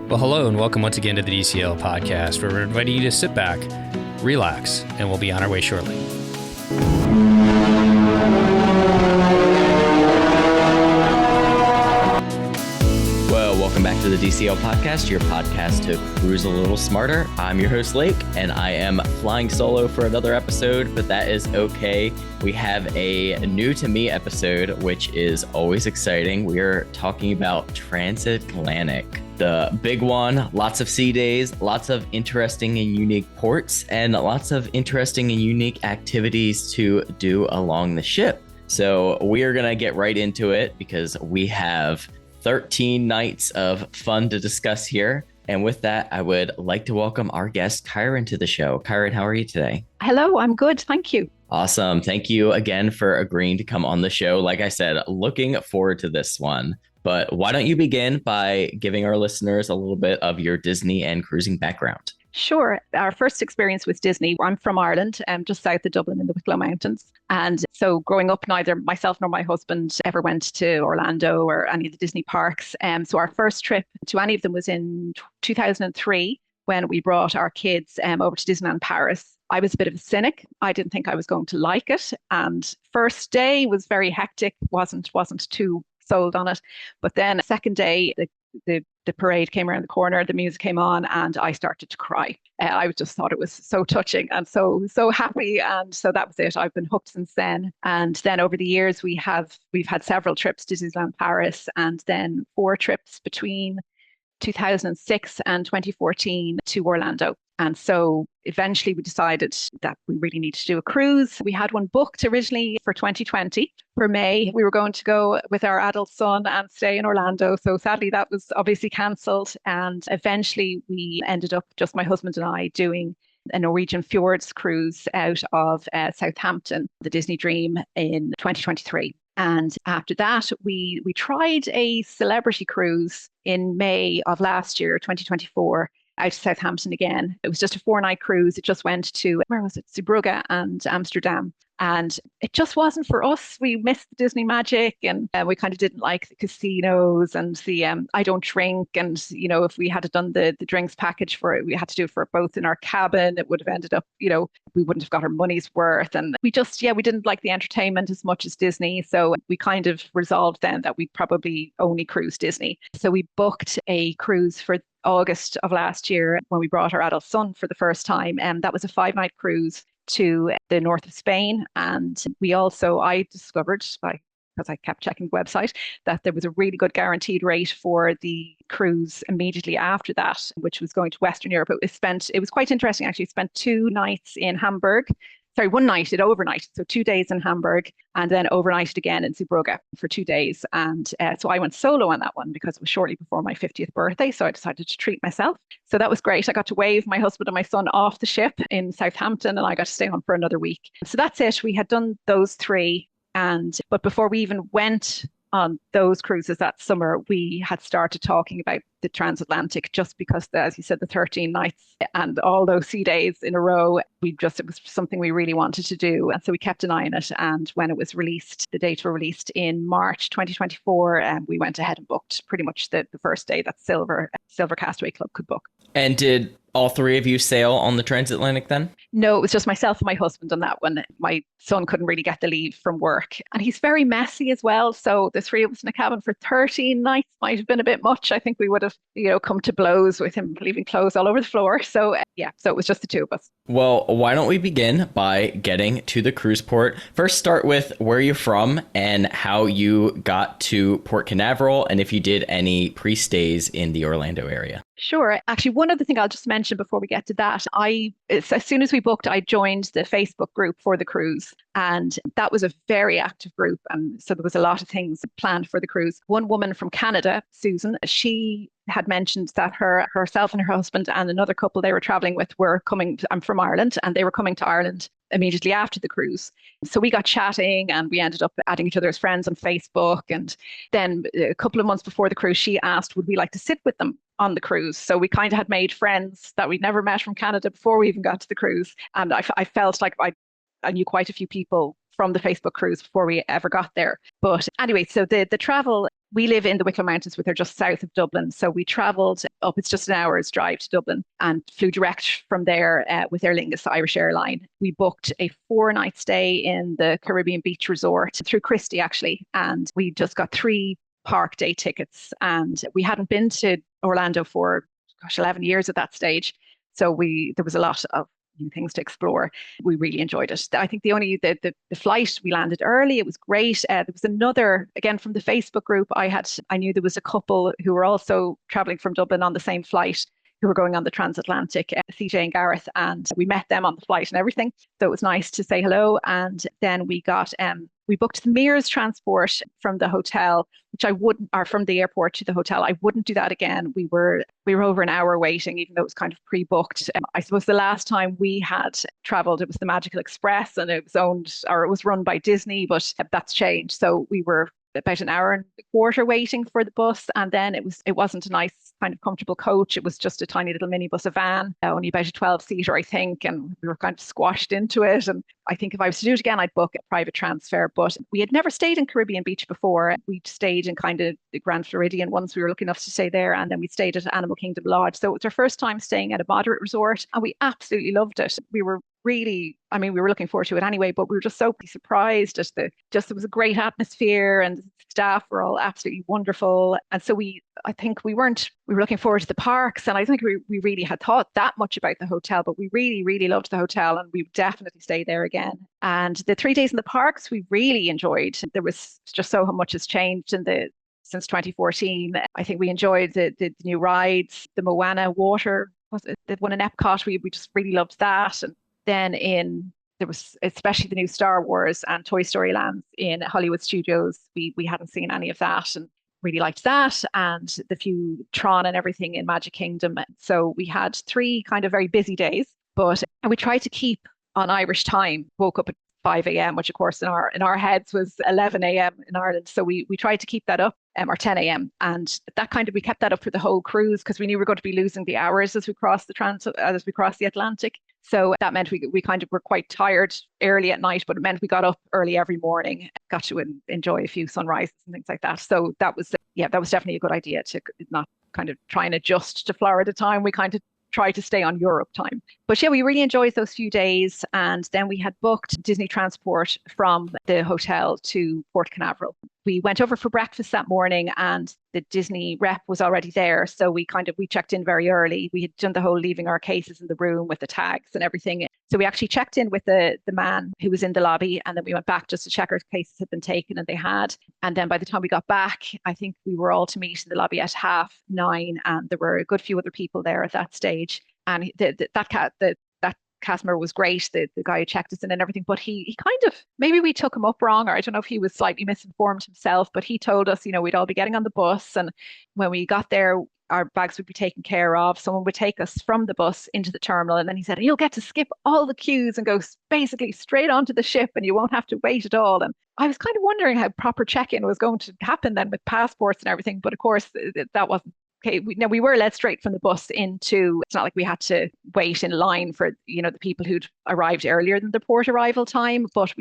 Well, hello and welcome once again to the DCL podcast, where we're inviting you to sit back, relax, and we'll be on our way shortly. Well, welcome back to the DCL podcast, your podcast to cruise a little smarter. I'm your host, Lake, and I am flying solo for another episode, but that is okay. We have a new to me episode, which is always exciting. We are talking about Transatlantic, the big one, lots of sea days, lots of interesting and unique ports, and lots of interesting and unique activities to do along the ship. So we are going to get right into it because we have 13 nights of fun to discuss here. And with that, I would like to welcome our guest, Kyron, to the show. Kyron, how are you today? Hello, I'm good. Thank you. Awesome. Thank you again for agreeing to come on the show. Like I said, looking forward to this one. But why don't you begin by giving our listeners a little bit of your Disney and cruising background? Sure. Our first experience with Disney, I'm from Ireland, just south of Dublin in the Wicklow Mountains. And so growing up, neither myself nor my husband ever went to Orlando or any of the Disney parks. So our first trip to any of them was in 2003 when we brought our kids over to Disneyland Paris. I was a bit of a cynic. I didn't think I was going to like it. And first day was very hectic, wasn't too sold on it. But then second day, the parade came around the corner, the music came on, and I started to cry. I just thought it was so touching and so happy. And so that was it. I've been hooked since then. And then over the years, we've had several trips to Disneyland Paris, and then 4 trips between 2006 and 2014 to Orlando. And so eventually we decided that we really need to do a cruise. We had one booked originally for 2020 for May. We were going to go with our adult son and stay in Orlando. So sadly, that was obviously cancelled. And eventually we ended up, just my husband and I, doing a Norwegian Fjords cruise out of Southampton, the Disney Dream, in 2023. And after that, we tried a celebrity cruise in May of last year, 2024, out to Southampton again. It was just a 4-night cruise. It just went to, where was it? Zeebrugge and Amsterdam. And it just wasn't for us. We missed the Disney magic, and we kind of didn't like the casinos and the I don't drink. And, you know, if we had done the drinks package for it, we had to do it for both in our cabin. It would have ended up, you know, we wouldn't have got our money's worth. And we didn't like the entertainment as much as Disney. So we kind of resolved then that we'd probably only cruise Disney. So we booked a cruise for August of last year when we brought our adult son for the first time. And that was a 5-night cruise to the north of Spain. And I discovered, because I kept checking the website, that there was a really good guaranteed rate for the cruise immediately after that, which was going to Western Europe. It was quite interesting, actually. It spent 2 nights in Hamburg. Sorry, 1 night, it overnighted. So 2 days in Hamburg and then overnighted again in Zeebrugge for 2 days. And so I went solo on that one because it was shortly before my 50th birthday. So I decided to treat myself. So that was great. I got to wave my husband and my son off the ship in Southampton, and I got to stay on for another week. So that's it. We had done those 3. But before we even went on those cruises that summer, we had started talking about the transatlantic, just because, as you said, the 13 nights and all those sea days in a row, it was something we really wanted to do. And so we kept an eye on it. And when it was released, the dates were released in March 2024, and we went ahead and booked pretty much the first day that Silver Castaway Club could book. And did all 3 of you sail on the Transatlantic then? No, it was just myself and my husband on that one. My son couldn't really get the leave from work, and he's very messy as well. So the 3 of us in a cabin for 13 nights might have been a bit much. I think we would have, come to blows with him leaving clothes all over the floor. So so it was just the 2 of us. Well, why don't we begin by getting to the cruise port? First, start with where you're from and how you got to Port Canaveral, and if you did any pre-stays in the Orlando area. Sure. Actually, one other thing I'll just mention before we get to that, as soon as we booked, I joined the Facebook group for the cruise, and that was a very active group. And so there was a lot of things planned for the cruise. One woman from Canada, Susan, she had mentioned that herself and her husband and another couple they were traveling with were coming. I'm from Ireland, and they were coming to Ireland immediately after the cruise. So we got chatting, and we ended up adding each other as friends on Facebook. And then a couple of months before the cruise, she asked, would we like to sit with them on the cruise? So we kind of had made friends that we'd never met from Canada before we even got to the cruise. And I felt like I knew quite a few people from the Facebook cruise before we ever got there. But anyway, so the travel, we live in the Wicklow Mountains, which are just south of Dublin. So we travelled up, it's just an hour's drive to Dublin, and flew direct from there with Aer Lingus Irish Airline. We booked a 4-night stay in the Caribbean Beach Resort through Christie, actually. And we just got 3 park day tickets. And we hadn't been to Orlando for, 11 years at that stage. So there was a lot of new things to explore. We really enjoyed it. I think the flight, we landed early. It was great. There was another, again, from the Facebook group, I knew there was a couple who were also traveling from Dublin on the same flight, who were going on the Transatlantic, CJ and Gareth, and we met them on the flight and everything. So it was nice to say hello. And then we booked the Mears transport from the hotel, which or from the airport to the hotel. I wouldn't do that again. We were over an hour waiting, even though it was kind of pre-booked. I suppose the last time we had traveled, it was the Magical Express, and it was run by Disney, but that's changed. So we were about an hour and a quarter waiting for the bus, and then it wasn't a nice kind of comfortable coach. It was just a tiny little minibus, a van, only about a 12-seater, I think, and we were kind of squashed into it. And I think if I was to do it again, I'd book a private transfer. But we had never stayed in Caribbean Beach before. We'd stayed in kind of the Grand Floridian once. We were lucky enough to stay there, and then we stayed at Animal Kingdom Lodge. So it was our first time staying at a moderate resort, and we absolutely loved it. We were looking forward to it anyway, but we were just so surprised at there was a great atmosphere, and the staff were all absolutely wonderful. And so we were looking forward to the parks, and I think we really had thought that much about the hotel, but we really, really loved the hotel, and we would definitely stay there again. And the 3 days in the parks, we really enjoyed. There was just so much has changed since 2014. I think we enjoyed the new rides, the Moana water, was it the one in Epcot? We just really loved that. And then there was especially the new Star Wars and Toy Story lands in Hollywood Studios. We hadn't seen any of that and really liked that, and the few Tron and everything in Magic Kingdom. So we had 3 kind of very busy days, and we tried to keep on Irish time. Woke up at 5 a.m., which of course in our heads was 11 a.m. in Ireland. So we tried to keep that up, or 10 a.m. And we kept that up for the whole cruise, because we knew we were going to be losing the hours as we crossed the Atlantic. So that meant we kind of were quite tired early at night, but it meant we got up early every morning, got to enjoy a few sunrises and things like that. So that was definitely a good idea, to not kind of try and adjust to Florida time. We kind of try to stay on Europe time. But yeah, we really enjoyed those few days. And then we had booked Disney transport from the hotel to Port Canaveral. We went over for breakfast that morning, and the Disney rep was already there. So we checked in very early. We had done the whole leaving our cases in the room with the tags and everything. So we actually checked in with the man who was in the lobby, and then we went back just to check our cases had been taken, and they had. And then by the time we got back, I think we were all to meet in the lobby at 9:30, and there were a good few other people there at that stage. And that cast member was great, the guy who checked us in and everything, but he kind of, maybe we took him up wrong, or I don't know if he was slightly misinformed himself, but he told us, we'd all be getting on the bus, and when we got there, our bags would be taken care of. Someone would take us from the bus into the terminal, and then he said, you'll get to skip all the queues and go basically straight onto the ship, and you won't have to wait at all. And I was kind of wondering how proper check-in was going to happen then with passports and everything, but of course that wasn't okay. We were led straight from the bus into, it's not like we had to wait in line for, the people who'd arrived earlier than the port arrival time, but it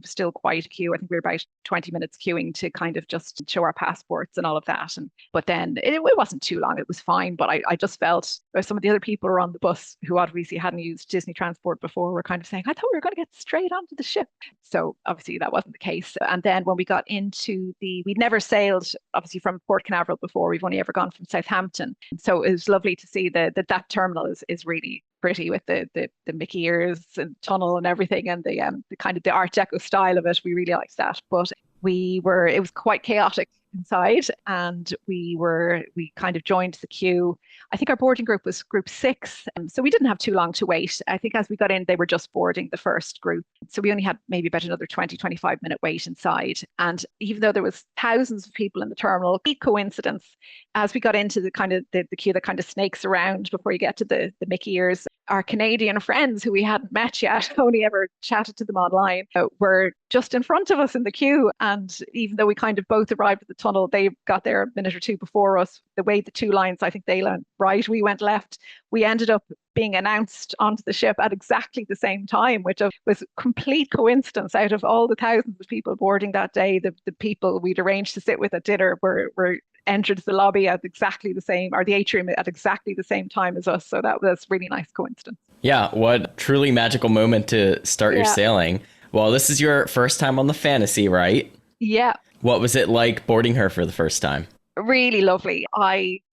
was still quite a queue. I think we were about 20 minutes queuing to kind of just show our passports and all of that. But then it wasn't too long. It was fine. But I just felt some of the other people who were on the bus who obviously hadn't used Disney transport before were kind of saying, I thought we were going to get straight onto the ship. So obviously that wasn't the case. And then when we got we'd never sailed obviously from Port Canaveral before. We've only ever gone from Southampton. So it was lovely to see that terminal is really pretty, with the Mickey ears and tunnel and everything, and the kind of the Art Deco style of it. We really liked that. But it was quite chaotic inside, and we kind of joined the queue. I think our boarding group was group 6, so we didn't have too long to wait. I think as we got in, they were just boarding the first group, so we only had maybe about another 20-25 minute wait inside. And even though there was thousands of people in the terminal, coincidence, as we got into the kind of the queue that kind of snakes around before you get to the Mickey ears, our Canadian friends who we hadn't met yet, only ever chatted to them online, were just in front of us in the queue. And even though we kind of both arrived at the tunnel, they got there a minute or two before us. The way the two lines, I think they went right, we went left. We ended up being announced onto the ship at exactly the same time, which was complete coincidence. Out of all the thousands of people boarding that day, the people we'd arranged to sit with at dinner were entered the lobby at exactly the same, or the atrium at exactly the same time as us. So that was really nice coincidence. Yeah, what truly magical moment to start your sailing. Well, this is your first time on the Fantasy, right? Yeah. What was it like boarding her for the first time? Really lovely.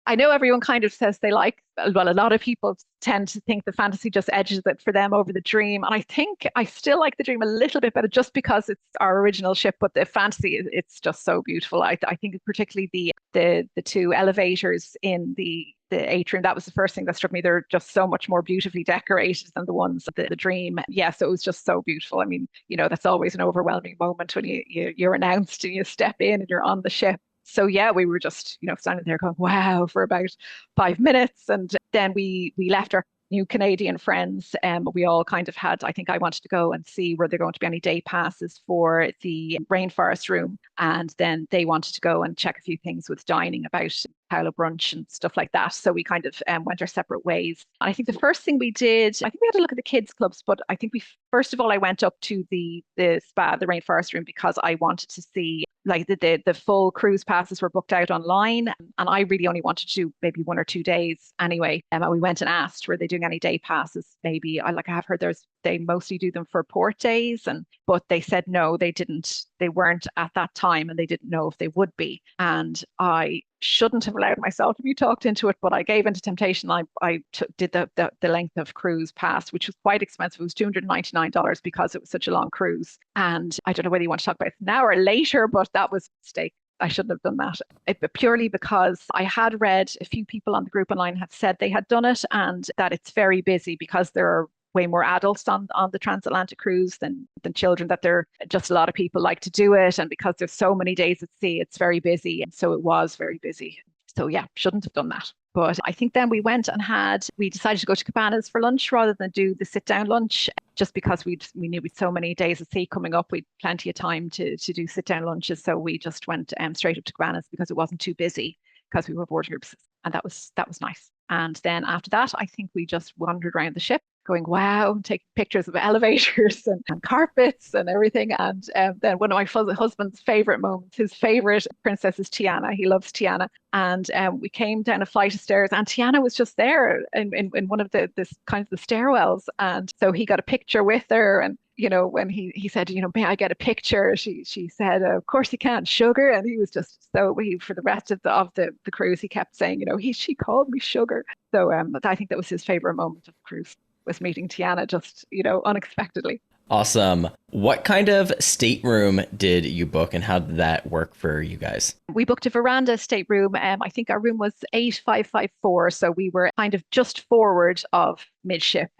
I know everyone kind of says they like, well, a lot of people tend to think the Fantasy just edges it for them over the Dream. And I think I still like the Dream a little bit better just because it's our original ship, but the Fantasy, it's just so beautiful. I think particularly the two elevators in the atrium, that was the first thing that struck me. They're just so much more beautifully decorated than the ones the Dream. Yeah, so it was just so beautiful. I mean, that's always an overwhelming moment when you're announced and you step in and you're on the ship. So yeah, we were just, standing there going, wow, for about 5 minutes. And then we left our new Canadian friends. We all kind of had, I think I wanted to go and see were there going to be any day passes for the rainforest room. And then they wanted to go and check a few things with dining about Paolo brunch and stuff like that. So we kind of went our separate ways. And I think the first thing we did, I think we had a look at the kids clubs, but I think first of all, I went up to the spa, the rainforest room, because I wanted to see, like, the full cruise passes were booked out online, and I really only wanted to do maybe 1 or 2 days anyway. And we went and asked, were they doing any day passes? Maybe I have heard they mostly do them for port days, but they said no, they didn't. They weren't at that time, and they didn't know if they would be. And I shouldn't have allowed myself to be talked into it, but I gave into temptation. I did the length of cruise pass, which was quite expensive. It was $299 because it was such a long cruise. And I don't know whether you want to talk about it now or later, but that was a mistake. I shouldn't have done that. But purely because I had read a few people on the group online had said they had done it, and that it's very busy because there are way more adults on the transatlantic cruise than children, that there just a lot of people like to do it. And because there's so many days at sea, it's very busy. And so it was very busy. So yeah, shouldn't have done that. But I think then we went and we decided to go to Cabanas for lunch rather than do the sit down lunch, just because we knew we'd so many days at sea coming up. We'd plenty of time to do sit down lunches. So we just went straight up to Cabanas because it wasn't too busy, because we were boarding groups. And that was nice. And then after that, I think we just wandered around the ship going, wow, taking pictures of elevators and carpets and everything. And then one of my husband's favorite moments, his favorite princess is Tiana. He loves Tiana. And we came down a flight of stairs, and Tiana was just there in one of the stairwells. And so he got a picture with her. And when he said, may I get a picture? She said, of course you can, sugar. And he was just for the rest of the cruise, he kept saying, she called me sugar. So I think that was his favorite moment of the cruise, was meeting Tiana just, unexpectedly. Awesome. What kind of stateroom did you book, and how did that work for you guys? We booked a veranda stateroom. I think our room was 8554. So we were kind of just forward of midship,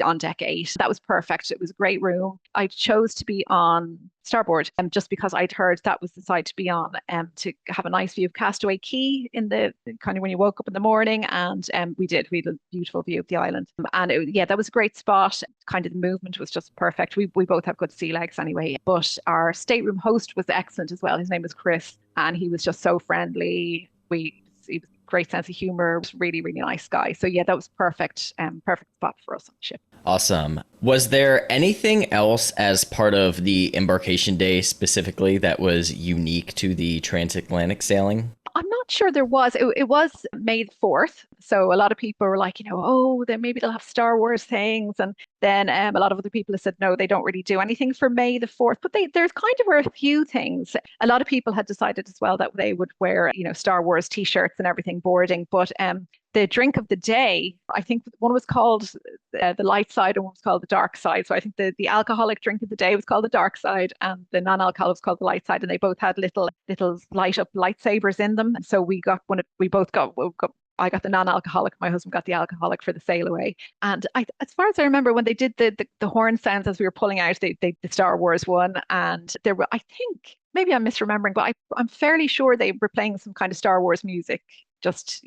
on deck 8. That was perfect. It was a great room. I chose to be on starboard, just because I'd heard that was the side to be on, to have a nice view of Castaway Key in the kind of when you woke up in the morning. And we had a beautiful view of the island. And that was a great spot. Kind of the movement was just perfect. We both have good sea legs anyway. But our stateroom host was excellent as well. His name was Chris, and he was just so friendly. He was great sense of humor, really, really nice guy. So yeah, that was perfect spot for us on the ship. Awesome. Was there anything else as part of the embarkation day specifically that was unique to the transatlantic sailing? I'm not sure there was. It was May the 4th. So a lot of people were like, then maybe they'll have Star Wars things. And then a lot of other people have said, no, they don't really do anything for May the 4th. But there's kind of were a few things. A lot of people had decided as well that they would wear, Star Wars T-shirts and everything boarding. But the drink of the day, I think one was called the light side and one was called the dark side. So I think the alcoholic drink of the day was called the dark side, and the non-alcoholic was called the light side. And they both had little light up lightsabers in them. So we got I got the non-alcoholic. My husband got the alcoholic for the sail away. And as far as I remember, when they did the horn sounds as we were pulling out, the Star Wars one, and there were, I think, maybe I'm misremembering, but I'm fairly sure they were playing some kind of Star Wars music just,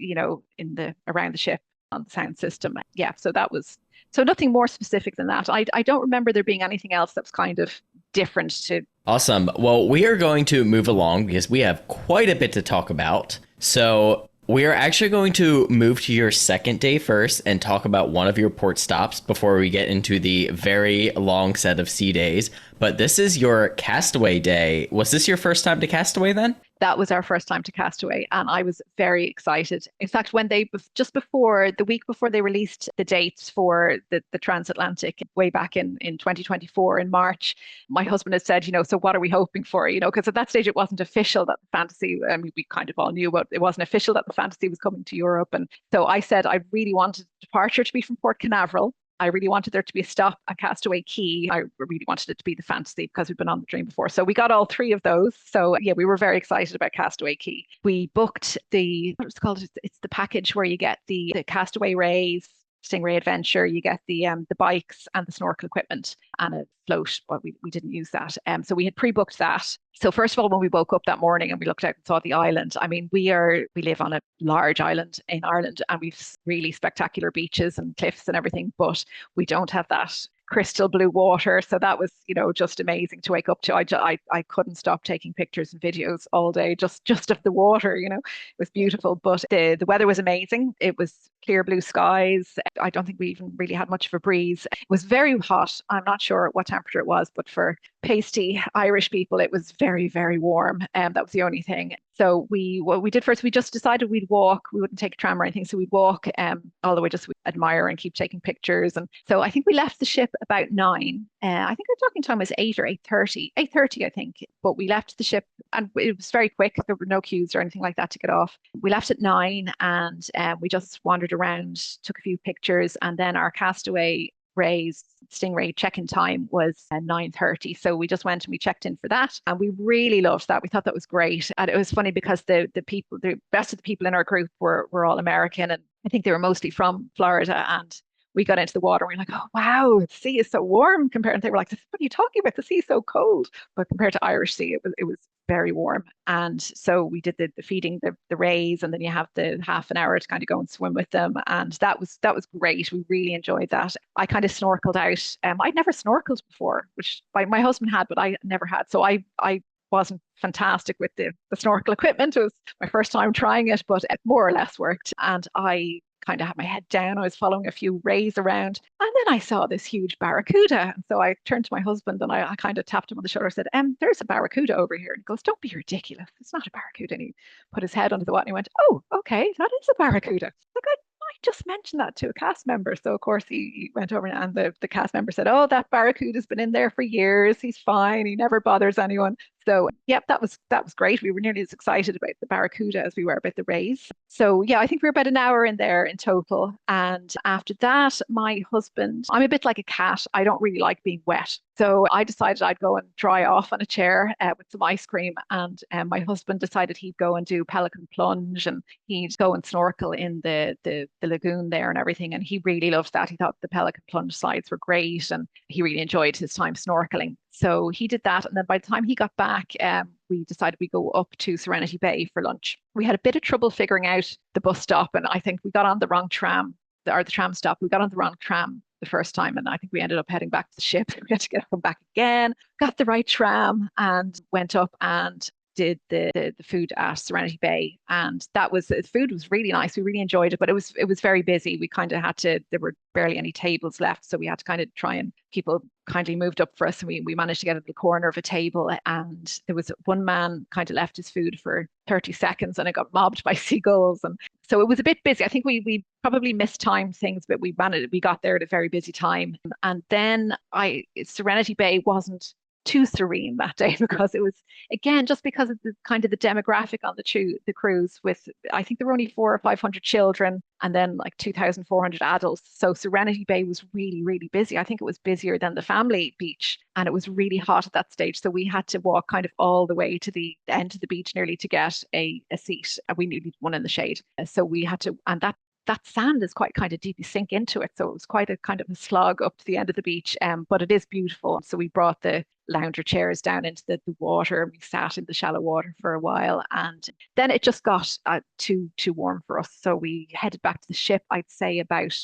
around the ship. on the sound system. Yeah, so that was so nothing more specific than that. I don't remember there being anything else that was kind of different to. Awesome. Well, we are going to move along because we have quite a bit to talk about. So we are actually going to move to your second day first and talk about one of your port stops before we get into the very long set of sea days. But this is your Castaway day. Was this your first time to Castaway then? That was our first time to Castaway, and I was very excited. In fact, when they just before the week before they released the dates for the Transatlantic way back in 2024 in March, my husband had said, so what are we hoping for? Because at that stage it wasn't official that the Fantasy. I mean, we kind of all knew, but it wasn't official that the Fantasy was coming to Europe. And so I said I really wanted departure to be from Port Canaveral. I really wanted there to be a stop at Castaway Quay. I really wanted it to be the Fantasy because we've been on the Dream before. So we got all three of those. So yeah, we were very excited about Castaway Quay. We booked what it's called. It's the package where you get the Castaway Rays, Stingray Adventure. You get the bikes and the snorkel equipment and a float, but we didn't use that. So we had pre-booked that. So first of all, when we woke up that morning and we looked out and saw the island, I mean, we live on a large island in Ireland and we've really spectacular beaches and cliffs and everything, but we don't have that crystal blue water. So that was, just amazing to wake up to. I couldn't stop taking pictures and videos all day, just of the water, it was beautiful. But the weather was amazing. It was clear blue skies. I don't think we even really had much of a breeze. It was very hot. I'm not sure what temperature it was, but for pasty Irish people, it was very, very warm. That was the only thing. So what we did first, we just decided we'd walk. We wouldn't take a tram or anything. So we'd walk all the way, just admire and keep taking pictures. And so I think we left the ship about 9. I think our docking time was 8 or 8:30. 8:30, I think. But we left the ship and it was very quick. There were no queues or anything like that to get off. We left at 9 and we just wandered around, took a few pictures, and then our Castaway Ray's Stingray check-in time was 9:30. So we just went and we checked in for that. And we really loved that. We thought that was great. And it was funny because the best of the people in our group were all American. And I think they were mostly from Florida. And we got into the water and we were like, oh, wow, the sea is so warm compared. And they were like, what are you talking about? The sea is so cold. But compared to Irish Sea, it was very warm. And so we did the feeding the rays, and then you have the half an hour to kind of go and swim with them. And that was great. We really enjoyed that. I kind of snorkeled out. I'd never snorkeled before, which my husband had, but I never had. So I wasn't fantastic with the snorkel equipment. It was my first time trying it, but it more or less worked. And I kind of had my head down. I was following a few rays around, and then I saw this huge barracuda. And so I turned to my husband and I kind of tapped him on the shoulder. I said, there's a barracuda over here. And he goes, don't be ridiculous. It's not a barracuda. And he put his head under the water and he went, oh, okay, that is a barracuda. Like, I just mentioned that to a cast member. So of course he went over and the cast member said, oh, that barracuda's been in there for years. He's fine. He never bothers anyone. So yeah, that was great. We were nearly as excited about the barracuda as we were about the rays. So yeah, I think we were about an hour in there in total. And after that, my husband, I'm a bit like a cat. I don't really like being wet. So I decided I'd go and dry off on a chair with some ice cream. And my husband decided he'd go and do pelican plunge and he'd go and snorkel in the lagoon there and everything. And he really loved that. He thought the pelican plunge slides were great and he really enjoyed his time snorkeling. So he did that. And then by the time he got back, we decided we'd go up to Serenity Bay for lunch. We had a bit of trouble figuring out the bus stop. And I think we got on the wrong tram, or the tram stop. We got on the wrong tram the first time. And I think we ended up heading back to the ship. We had to get up back again, got the right tram and went up and did the food at Serenity Bay. And the food was really nice. We really enjoyed it, but it was very busy. We kind of had to, there were barely any tables left. So we had to kind of try and people kindly moved up for us and we managed to get at the corner of a table. And there was one man kind of left his food for 30 seconds and it got mobbed by seagulls. And so it was a bit busy. I think we probably mistimed things, but we got there at a very busy time. And then Serenity Bay wasn't too serene that day because it was, again, just because of the kind of the demographic on the cruise with, I think there were only 400 or 500 children and then like 2,400 adults. So Serenity Bay was really, really busy. I think it was busier than the family beach and it was really hot at that stage. So we had to walk kind of all the way to the end of the beach nearly to get a seat. And we needed one in the shade. So we had to, and that that sand is quite kind of deep. You sink into it. So it was quite a kind of a slog up to the end of the beach. But it is beautiful. So we brought the lounger chairs down into the water, and we sat in the shallow water for a while. And then it just got too warm for us. So we headed back to the ship, I'd say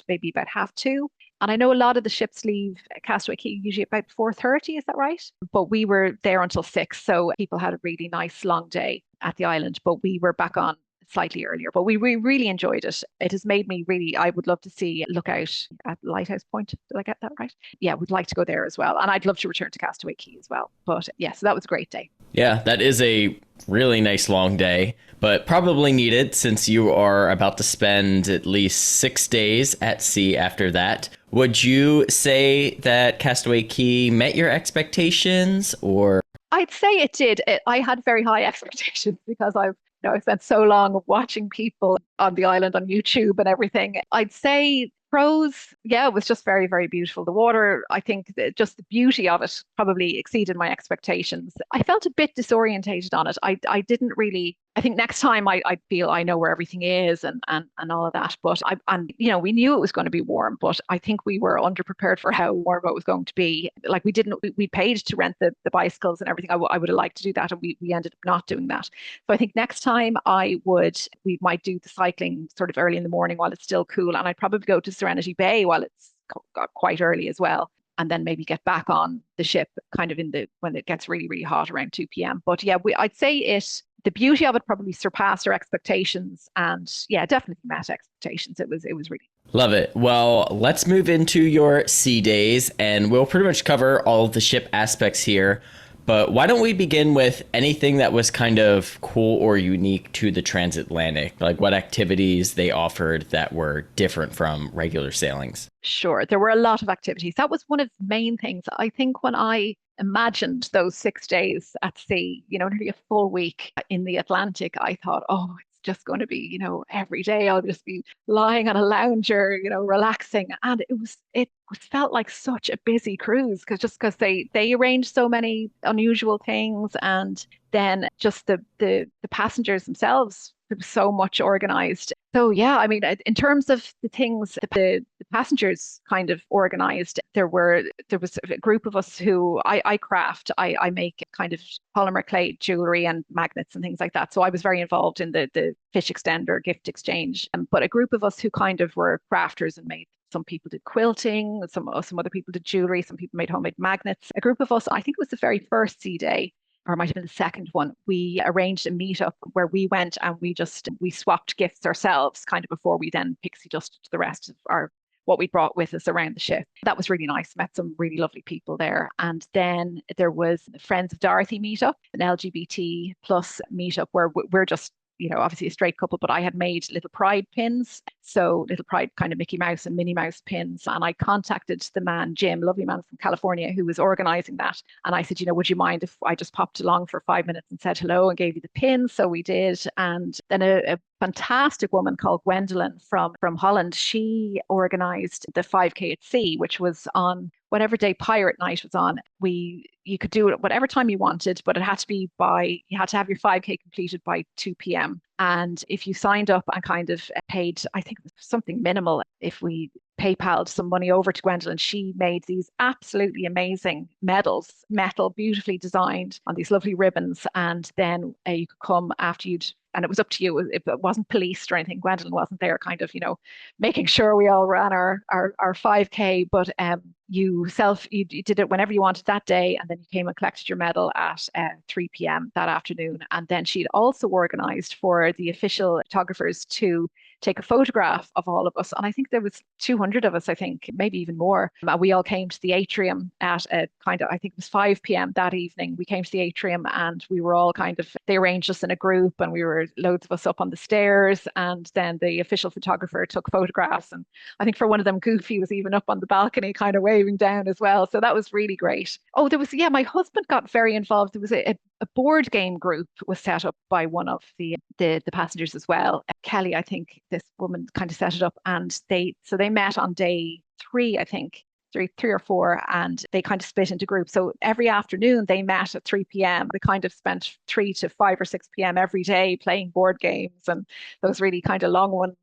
maybe about 2:30. And I know a lot of the ships leave Castaway Key usually about 4:30, is that right? But we were there until 6. So people had a really nice long day at the island, but we were back on slightly earlier. But we really enjoyed it. It has made me really, I would love to see Lookout at Lighthouse Point. Did I get that right? Yeah, we'd like to go there as well. And I'd love to return to Castaway Key as well. But yeah, so that was a great day. Yeah, that is a really nice long day, but probably needed since you are about to spend at least 6 days at sea after that. Would you say that Castaway Key met your expectations, or? I'd say it did. I had very high expectations because I spent so long watching people on the island on YouTube and everything. I'd say pros, yeah, it was just very, very beautiful. The water, I think just the beauty of it probably exceeded my expectations. I felt a bit disorientated on it. I didn't really, I think next time I feel I know where everything is and all of that. But we knew it was going to be warm, but I think we were underprepared for how warm it was going to be. Like we paid to rent the bicycles and everything. I would have liked to do that, and we ended up not doing that. So I think next time we might do the cycling sort of early in the morning while it's still cool, and I'd probably go to Serenity Bay while it's got quite early as well, and then maybe get back on the ship kind of when it gets really, really hot around 2 p.m. But yeah, I'd say the beauty of it probably surpassed our expectations, and yeah, definitely met expectations. It was really Love it. Well, let's move into your sea days, and we'll pretty much cover all of the ship aspects here. But why don't we begin with anything that was kind of cool or unique to the transatlantic, like what activities they offered that were different from regular sailings? Sure. There were a lot of activities. That was one of the main things. I think when I imagined those 6 days at sea, nearly a full week in the Atlantic, I thought, oh, it's just going to be, every day I'll just be lying on a lounger, relaxing. And it felt like such a busy cruise because they arranged so many unusual things, and then just the passengers themselves, there was so much organized. So yeah, I mean, in terms of the things the passengers kind of organized, there was a group of us who I craft. I make kind of polymer clay jewelry and magnets and things like that. So I was very involved in the fish extender gift exchange. But a group of us who kind of were crafters and made. Some people did quilting, some other people did jewelry, some people made homemade magnets. A group of us, I think it was the very first sea day, or it might have been the second one, we arranged a meetup where we went and we swapped gifts ourselves kind of before we then pixie dusted the rest of what we brought with us around the ship. That was really nice. Met some really lovely people there. And then there was the Friends of Dorothy meetup, an LGBT plus meetup where we're just obviously a straight couple, but I had made little pride pins. So little pride kind of Mickey Mouse and Minnie Mouse pins. And I contacted the man, Jim, lovely man from California, who was organizing that. And I said, would you mind if I just popped along for 5 minutes and said hello and gave you the pins? So we did. And then a fantastic woman called Gwendolyn from Holland, she organized the 5K at sea, which was on whatever day Pirate Night was on. You could do it whatever time you wanted, but it had to be you had to have your 5K completed by 2 p.m. And if you signed up and kind of paid, I think it was something minimal, if we PayPal'd some money over to Gwendolyn, she made these absolutely amazing medals, metal, beautifully designed on these lovely ribbons. And then you could come after and it was up to you. It wasn't policed or anything. Gwendolyn wasn't there kind of, making sure we all ran our 5K, but you did it whenever you wanted that day, and then you came and collected your medal at 3 p.m. that afternoon. And then she'd also organized for the official photographers to take a photograph of all of us. And I think there was 200 of us, I think, maybe even more. And we all came to the atrium at I think it was 5 p.m. that evening. We came to the atrium and we were all they arranged us in a group, and we were loads of us up on the stairs. And then the official photographer took photographs. And I think for one of them, Goofy was even up on the balcony kind of waving down as well. So that was really great. Oh, my husband got very involved. There was a board game group was set up by one of the passengers as well. Kelly, I think this woman kind of set it up, and they met on day 3, I think. 3 or 4, and they kind of split into groups. So every afternoon they met at 3 p.m. They kind of spent 3 to 5 or 6 p.m. every day playing board games, and those really kind of long ones.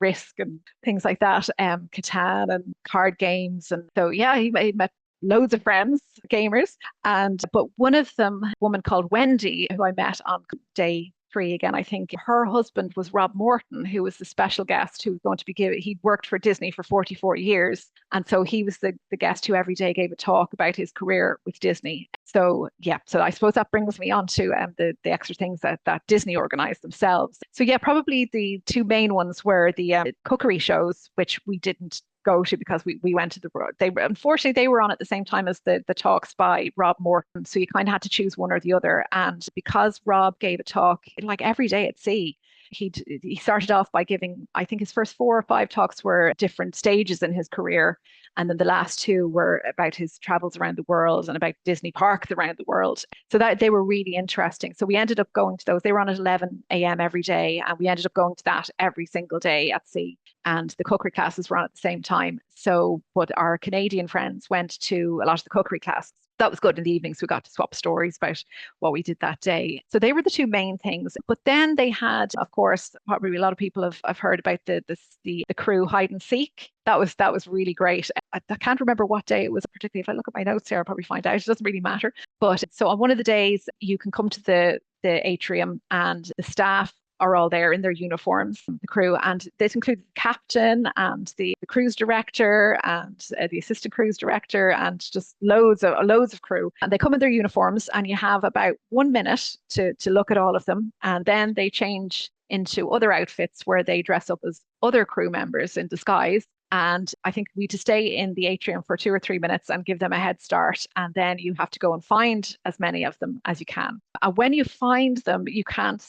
Risk and things like that, Catan and card games. And so, yeah, he met loads of friends, gamers. But one of them, a woman called Wendy, who I met on day 3 again, I think her husband was Rob Morton, who was the special guest who was going to be giving, he'd worked for Disney for 44 years. And so he was the guest who every day gave a talk about his career with Disney. So yeah, so I suppose that brings me on to the extra things that Disney organized themselves. So yeah, probably the 2 main ones were the cookery shows, which we didn't go to because we went to unfortunately they were on at the same time as the talks by Rob Morton, so you kind of had to choose one or the other. And because Rob gave a talk like every day at sea, he started off by giving, I think his first 4 or 5 talks were different stages in his career, and then the last 2 were about his travels around the world and about Disney parks around the world. So that they were really interesting. So we ended up going to those. They were on at 11 a.m. every day, and we ended up going to that every single day at sea. And the cookery classes were on at the same time. So, but our Canadian friends went to a lot of the cookery classes. That was good in the evenings. We got to swap stories about what we did that day. So they were the 2 main things. But then they had, of course, probably a lot of people have heard about the crew hide and seek. That was really great. I can't remember what day it was particularly. If I look at my notes here, I'll probably find out. It doesn't really matter. But so on one of the days, you can come to the atrium, and the staff are all there in their uniforms, the crew, and this includes the captain and the cruise director and the assistant cruise director and just loads of crew. And they come in their uniforms, and you have about 1 minute to look at all of them, and then they change into other outfits where they dress up as other crew members in disguise. And I think we to stay in the atrium for 2 or 3 minutes and give them a head start. And then you have to go and find as many of them as you can. And when you find them, you can't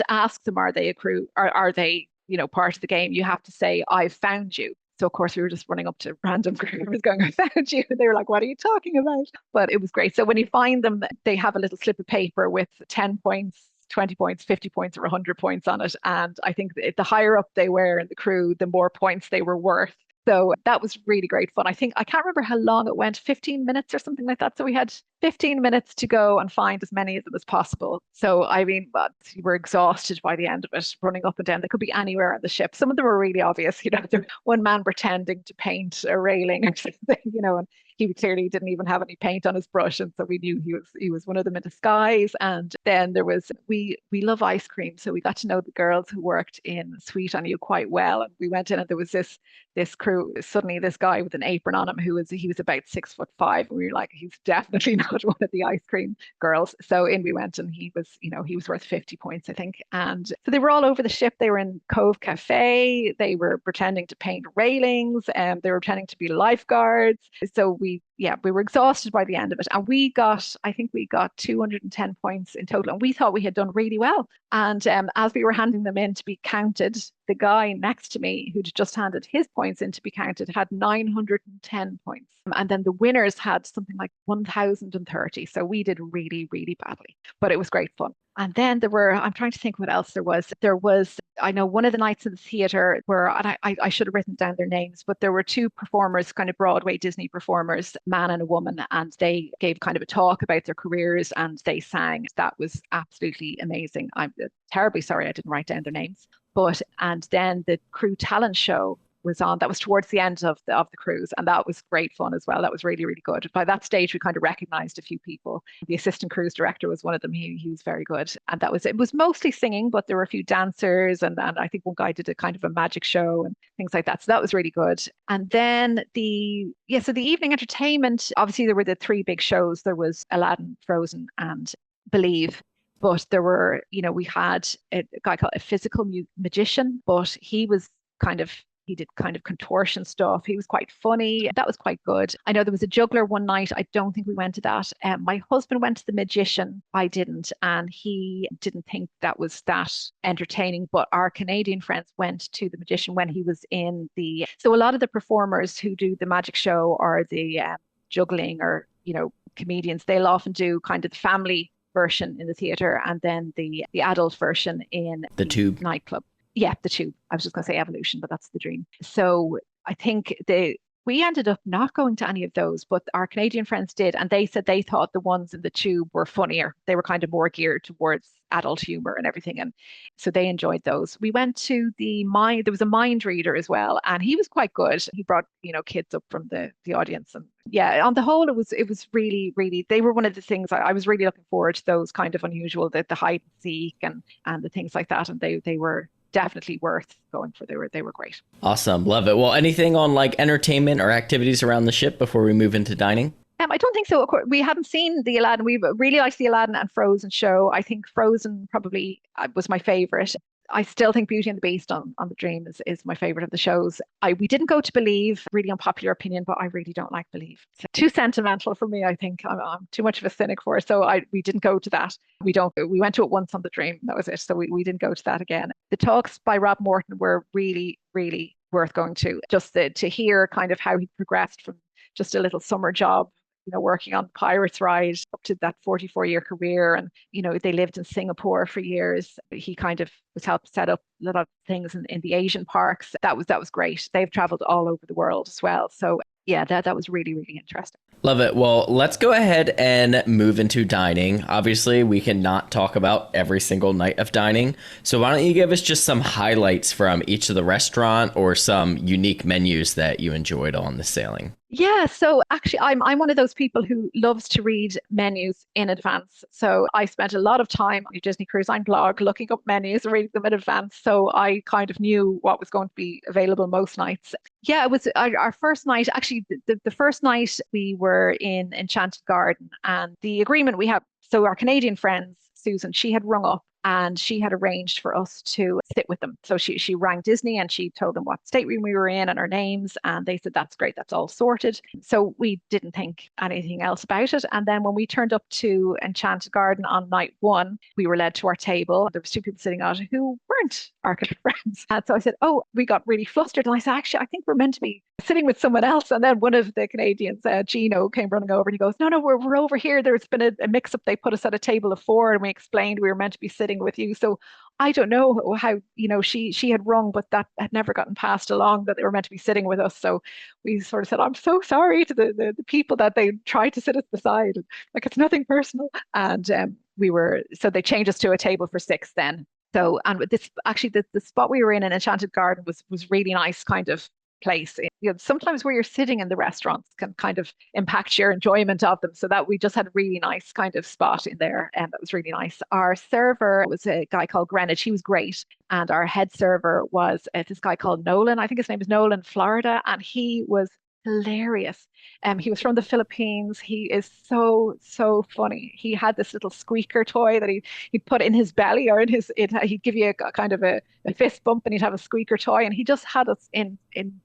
ask them, are they a crew or are they, part of the game? You have to say, I've found you. So of course we were just running up to random crew members going, I found you. They were like, what are you talking about? But it was great. So when you find them, they have a little slip of paper with 10 points, 20 points, 50 points, or 100 points on it. And I think the higher up they were in the crew, the more points they were worth. So that was really great fun. I can't remember how long it went, 15 minutes or something like that. So we had 15 minutes to go and find as many of them as possible. So, I mean, but you were exhausted by the end of it, running up and down. They could be anywhere on the ship. Some of them were really obvious, one man pretending to paint a railing or something, and he clearly didn't even have any paint on his brush. And so we knew he was one of them in disguise. And then there was, we love ice cream. So we got to know the girls who worked in Sweet on You quite well. And we went in and there was this crew, suddenly this guy with an apron on him he was about 6'5", and we were like, he's definitely not one of the ice cream girls. So in we went, and he was worth 50 points, I think. And so they were all over the ship. They were in Cove Cafe. They were pretending to paint railings, and they were pretending to be lifeguards. So we were exhausted by the end of it. And I think we got 210 points in total. And we thought we had done really well. And as we were handing them in to be counted, the guy next to me who'd just handed his points in to be counted had 910 points. And then the winners had something like 1,030. So we did really, really badly. But it was great fun. And then I'm trying to think what else there was. I know one of the nights in the theatre where, and I should have written down their names, but there were 2 performers, kind of Broadway Disney performers, a man and a woman, and they gave kind of a talk about their careers and they sang. That was absolutely amazing. I'm terribly sorry I didn't write down their names. And then the crew talent show was on. That was towards the end of the cruise, and that was great fun as well. That was really, really good. By that stage, we kind of recognized a few people. The assistant cruise director was one of them. He was very good, and it was mostly singing, but there were a few dancers, and I think one guy did a kind of a magic show and things like that. So that was really good. And then the evening entertainment. Obviously, there were the 3 big shows. There was Aladdin, Frozen, and Believe. But there were, we had a guy called a physical magician, but he did kind of contortion stuff. He was quite funny. That was quite good. I know there was a juggler one night. I don't think we went to that. My husband went to the magician. I didn't. And he didn't think that was that entertaining. But our Canadian friends went to the magician when he was so a lot of the performers who do the magic show or the juggling or, comedians, they'll often do kind of the family version in the theatre and then the adult version in the Tube nightclub. Yeah, the Tube. I was just going to say Evolution, but that's the Dream. So I think the We ended up not going to any of those, but our Canadian friends did. And they said they thought the ones in the tube were funnier. They were kind of more geared towards adult humor and everything. And so they enjoyed those. We went to the mind, there was a mind reader as well, and he was quite good. He brought, kids up from the audience. And yeah, on the whole, it was really, really, they were one of the things I was really looking forward to, those kind of unusual, the hide and seek and the things like that. And they were definitely worth going for. They were great. Awesome. Love it. Well, anything on like entertainment or activities around the ship before we move into dining? I don't think so. Of course, we haven't seen the Aladdin. We really liked the Aladdin and Frozen show. I think Frozen probably was my favorite. I still think Beauty and the Beast on the Dream is my favorite of the shows. We didn't go to Believe, really unpopular opinion, but I really don't like Believe. It's too sentimental for me, I think. I'm too much of a cynic for it. So we didn't go to that. We went to it once on the Dream. That was it. So we didn't go to that again. The talks by Rob Morton were really, really worth going to. Just to hear kind of how he progressed from just a little summer job, working on the Pirates ride up to that 44-year career. And, they lived in Singapore for years. He kind of was helped set up a lot of things in the Asian parks. That was great. They've traveled all over the world as well. So yeah, that was really, really interesting. Love it. Well, let's go ahead and move into dining. Obviously, we cannot talk about every single night of dining. So why don't you give us just some highlights from each of the restaurant or some unique menus that you enjoyed on the sailing? Yeah, so actually I'm one of those people who loves to read menus in advance. So I spent a lot of time on your Disney Cruise Line blog looking up menus and reading them in advance. So I kind of knew what was going to be available most nights. Yeah, it was our first night. Actually, the first night we were in Enchanted Garden, and the agreement we have. So our Canadian friends, Susan, she had rung up and she had arranged for us to sit with them. So she rang Disney and she told them what stateroom we were in and our names. And they said, that's great, that's all sorted. So we didn't think anything else about it. And then when we turned up to Enchanted Garden on night one, we were led to our table. There was two people sitting out who weren't our friends. And so I said, oh, we got really flustered. And I said, actually, I think we're meant to be sitting with someone else. And then one of the Canadians, Gino, came running over and he goes, no, we're over here. There's been a mix up. They put us at a table of four and we explained we were meant to be sitting with you. So I don't know how, she had rung, but that had never gotten passed along that they were meant to be sitting with us. So we sort of said, I'm so sorry to the people that they tried to sit us beside. Like, it's nothing personal. And so they changed us to a table for six then. So, and with this, actually the spot we were in Enchanted Garden was really nice kind of place. Sometimes where you're sitting in the restaurants can kind of impact your enjoyment of them. So that we just had a really nice kind of spot in there, and that was really nice. Our server was a guy called Greenwich. He was great. And our head server was this guy called Nolan. I think his name is Nolan Florida, and he was hilarious. He was from the Philippines. He is so funny. He had this little squeaker toy that he'd put in his belly or he'd give you a kind of a fist bump and he'd have a squeaker toy, and he just had us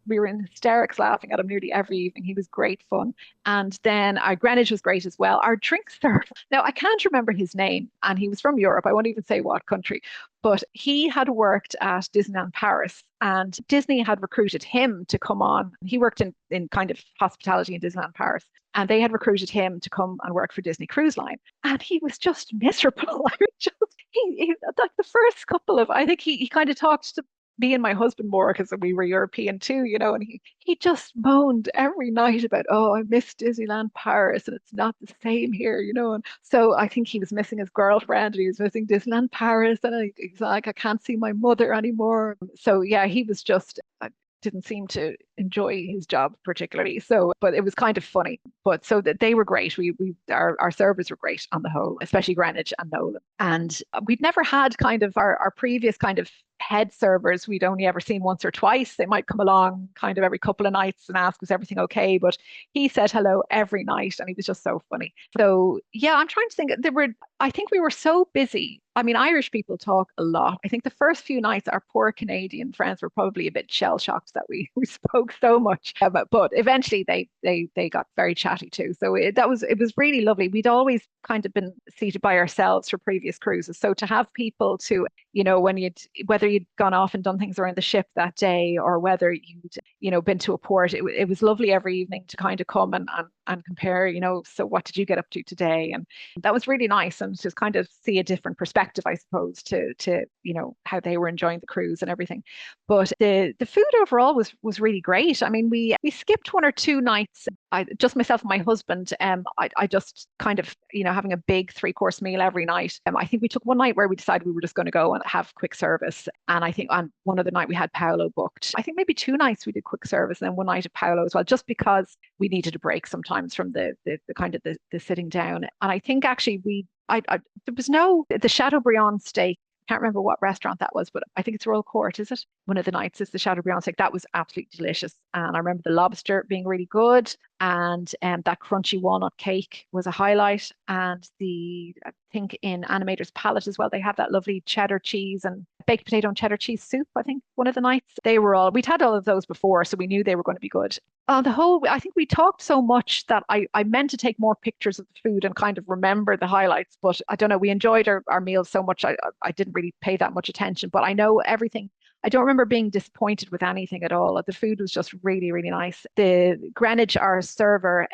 we were in hysterics laughing at him nearly every evening. He was great fun. And then our Greenwich was great as well. Our drink server, now I can't remember his name, and he was from Europe. I won't even say what country, but he had worked at Disneyland Paris, and Disney had recruited him to come on. He worked in kind of hospitality in Disneyland Paris, and they had recruited him to come and work for Disney Cruise Line. And he was just miserable. I mean, he like the first couple of, I think he kind of talked to me and my husband more because we were European too, and he just moaned every night about, oh, I miss Disneyland Paris and it's not the same here, and so I think he was missing his girlfriend and he was missing Disneyland Paris, and he's like, I can't see my mother anymore. So yeah, he was just didn't seem to enjoy his job particularly. So, but it was kind of funny. But so that they were great. Our servers were great on the whole, especially Greenwich and Nolan. And we'd never had kind of our previous kind of head servers. We'd only ever seen once or twice. They might come along kind of every couple of nights and ask, was everything okay? But he said hello every night, and he was just so funny. So yeah, I'm trying to think. I think we were so busy. I mean, Irish people talk a lot. I think the first few nights, our poor Canadian friends were probably a bit shell shocked that we spoke so much. But eventually they got very chatty too. So it was really lovely. We'd always kind of been seated by ourselves for previous cruises. So to have people to, when whether you'd gone off and done things around the ship that day, or whether you'd, been to a port, it was lovely every evening to kind of come and compare, so what did you get up to today? And that was really nice, and just kind of see a different perspective, I suppose, to how they were enjoying the cruise and everything. But the food overall was really great. I mean, we skipped 1 or 2 nights. Just myself and my husband. I just kind of having a big 3-course meal every night. I think we took one night where we decided we were just going to go and have quick service. And I think on one other night we had Paolo booked. I think maybe 2 nights we did quick service, and then one night at Paolo as well, just because we needed a break sometimes from the kind of the sitting down. And I think actually there was the Chateaubriand steak. Can't remember what restaurant that was, but I think it's Royal Court, is it? One of the nights is the Chateaubriand steak. That was absolutely delicious. And I remember the lobster being really good. And that crunchy walnut cake was a highlight. And I think in Animator's Palette as well, they have that lovely cheddar cheese and baked potato and cheddar cheese soup, I think, one of the nights. We'd had all of those before, so we knew they were going to be good. On the whole, I think we talked so much that I meant to take more pictures of the food and kind of remember the highlights. But I don't know, we enjoyed our meals so much, I didn't really pay that much attention. But I know everything. I don't remember being disappointed with anything at all. The food was just really, really nice. The Greenwich, our server,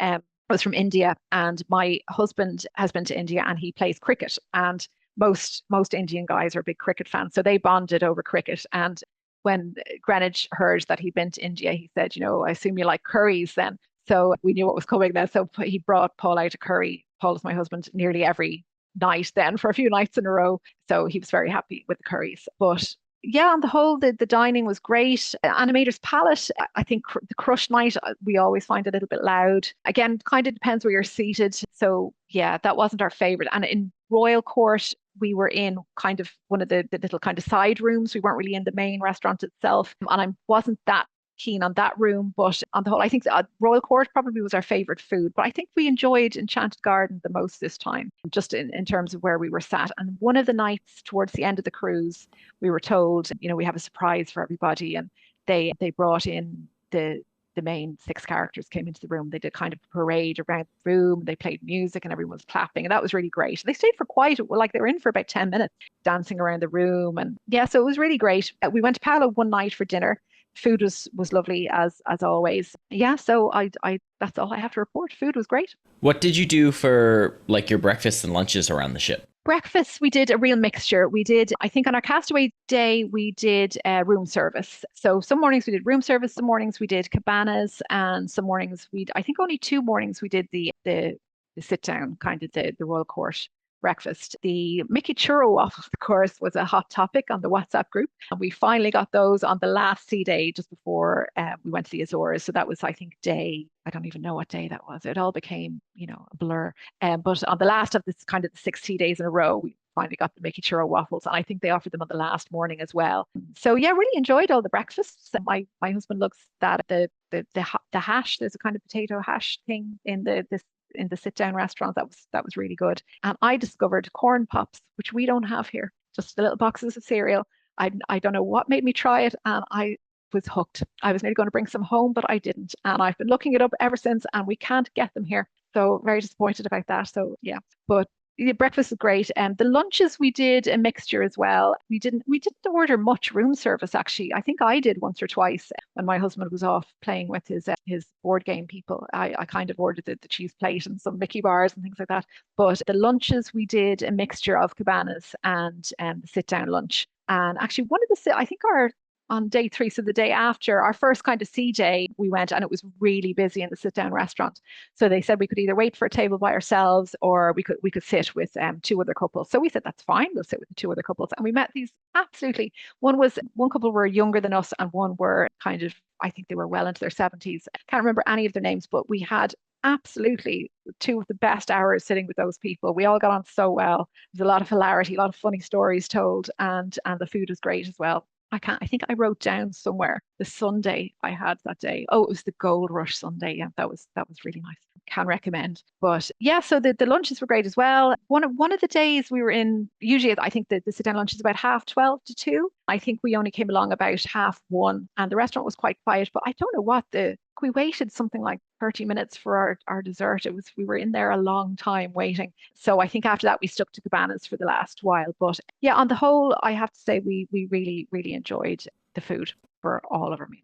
was from India, and my husband has been to India and he plays cricket. And most Indian guys are big cricket fans, so they bonded over cricket. And when Greenwich heard that he'd been to India, he said, I assume you like curries then. So we knew what was coming then. So he brought Paul out a curry. Paul is my husband nearly every night then for a few nights in a row. So he was very happy with the curries. But yeah, on the whole, the dining was great. Animator's Palette, I think the crush night, we always find a little bit loud. Again, kind of depends where you're seated. So yeah, that wasn't our favorite. And in Royal Court, we were in kind of one of the little kind of side rooms. We weren't really in the main restaurant itself. And I wasn't that keen on that room, but on the whole, I think Royal Court probably was our favorite food. But I think we enjoyed Enchanted Garden the most this time, just in terms of where we were sat. And one of the nights towards the end of the cruise, we were told, we have a surprise for everybody, and they brought in the main 6 characters came into the room. They did kind of a parade around the room. They played music and everyone was clapping, and that was really great. They stayed for quite, like they were in for about 10 minutes, dancing around the room. And yeah, so it was really great. We went to Paolo one night for dinner. Food was lovely as always. Yeah, so I that's all I have to report. Food was great. What did you do for like your breakfasts and lunches around the ship? Breakfast, we did a real mixture. We did, I think on our Castaway day, we did room service. So some mornings we did room service, some mornings we did cabanas, and some mornings I think only 2 mornings we did the sit down, kind of the Royal Court breakfast. The Mickey churro waffles, of course, was a hot topic on the WhatsApp group. And we finally got those on the last sea day just before we went to the Azores. So that was, I think, I don't even know what day that was. It all became, a blur. But on the last of this kind of the 6 sea days in a row, we finally got the Mickey churro waffles. And I think they offered them on the last morning as well. So yeah, really enjoyed all the breakfasts. My husband looks at the hash. There's a kind of potato hash thing in the sit-down restaurant. That was really good. And I discovered corn pops, which we don't have here, just the little boxes of cereal. I don't know what made me try it, and I was hooked. I was nearly going to bring some home, but I didn't. And I've been looking it up ever since, and we can't get them here. So very disappointed about that. So yeah, but the breakfast was great. And the lunches, we did a mixture as well. We didn't order much room service, actually. I think I did once or twice when my husband was off playing with his board game people. I kind of ordered the cheese plate and some Mickey bars and things like that. But the lunches, we did a mixture of cabanas and the sit down lunch. And actually I think on day 3, so the day after our first kind of sea day, we went, and it was really busy in the sit-down restaurant. So they said we could either wait for a table by ourselves, or we could sit with 2 other couples. So we said that's fine, we'll sit with the 2 other couples. And we met these absolutely. One couple were younger than us, and one were kind of, I think they were well into their 70s. Can't remember any of their names, but we had absolutely 2 of the best hours sitting with those people. We all got on so well. There's a lot of hilarity, a lot of funny stories told, and the food was great as well. I think I wrote down somewhere the Sunday I had that day. Oh, it was the Gold Rush Sunday. Yeah, that was really nice. Can recommend. But yeah, so the lunches were great as well. One of the days we were in, usually I think the sit down lunch is about 12:30 to 2. I think we only came along about 1:30, and the restaurant was quite quiet. But I don't know what the we waited something like 30 minutes for our dessert. We were in there a long time waiting. So I think after that we stuck to cabanas for the last while. But yeah, on the whole, I have to say we really, really enjoyed the food for all of our meals.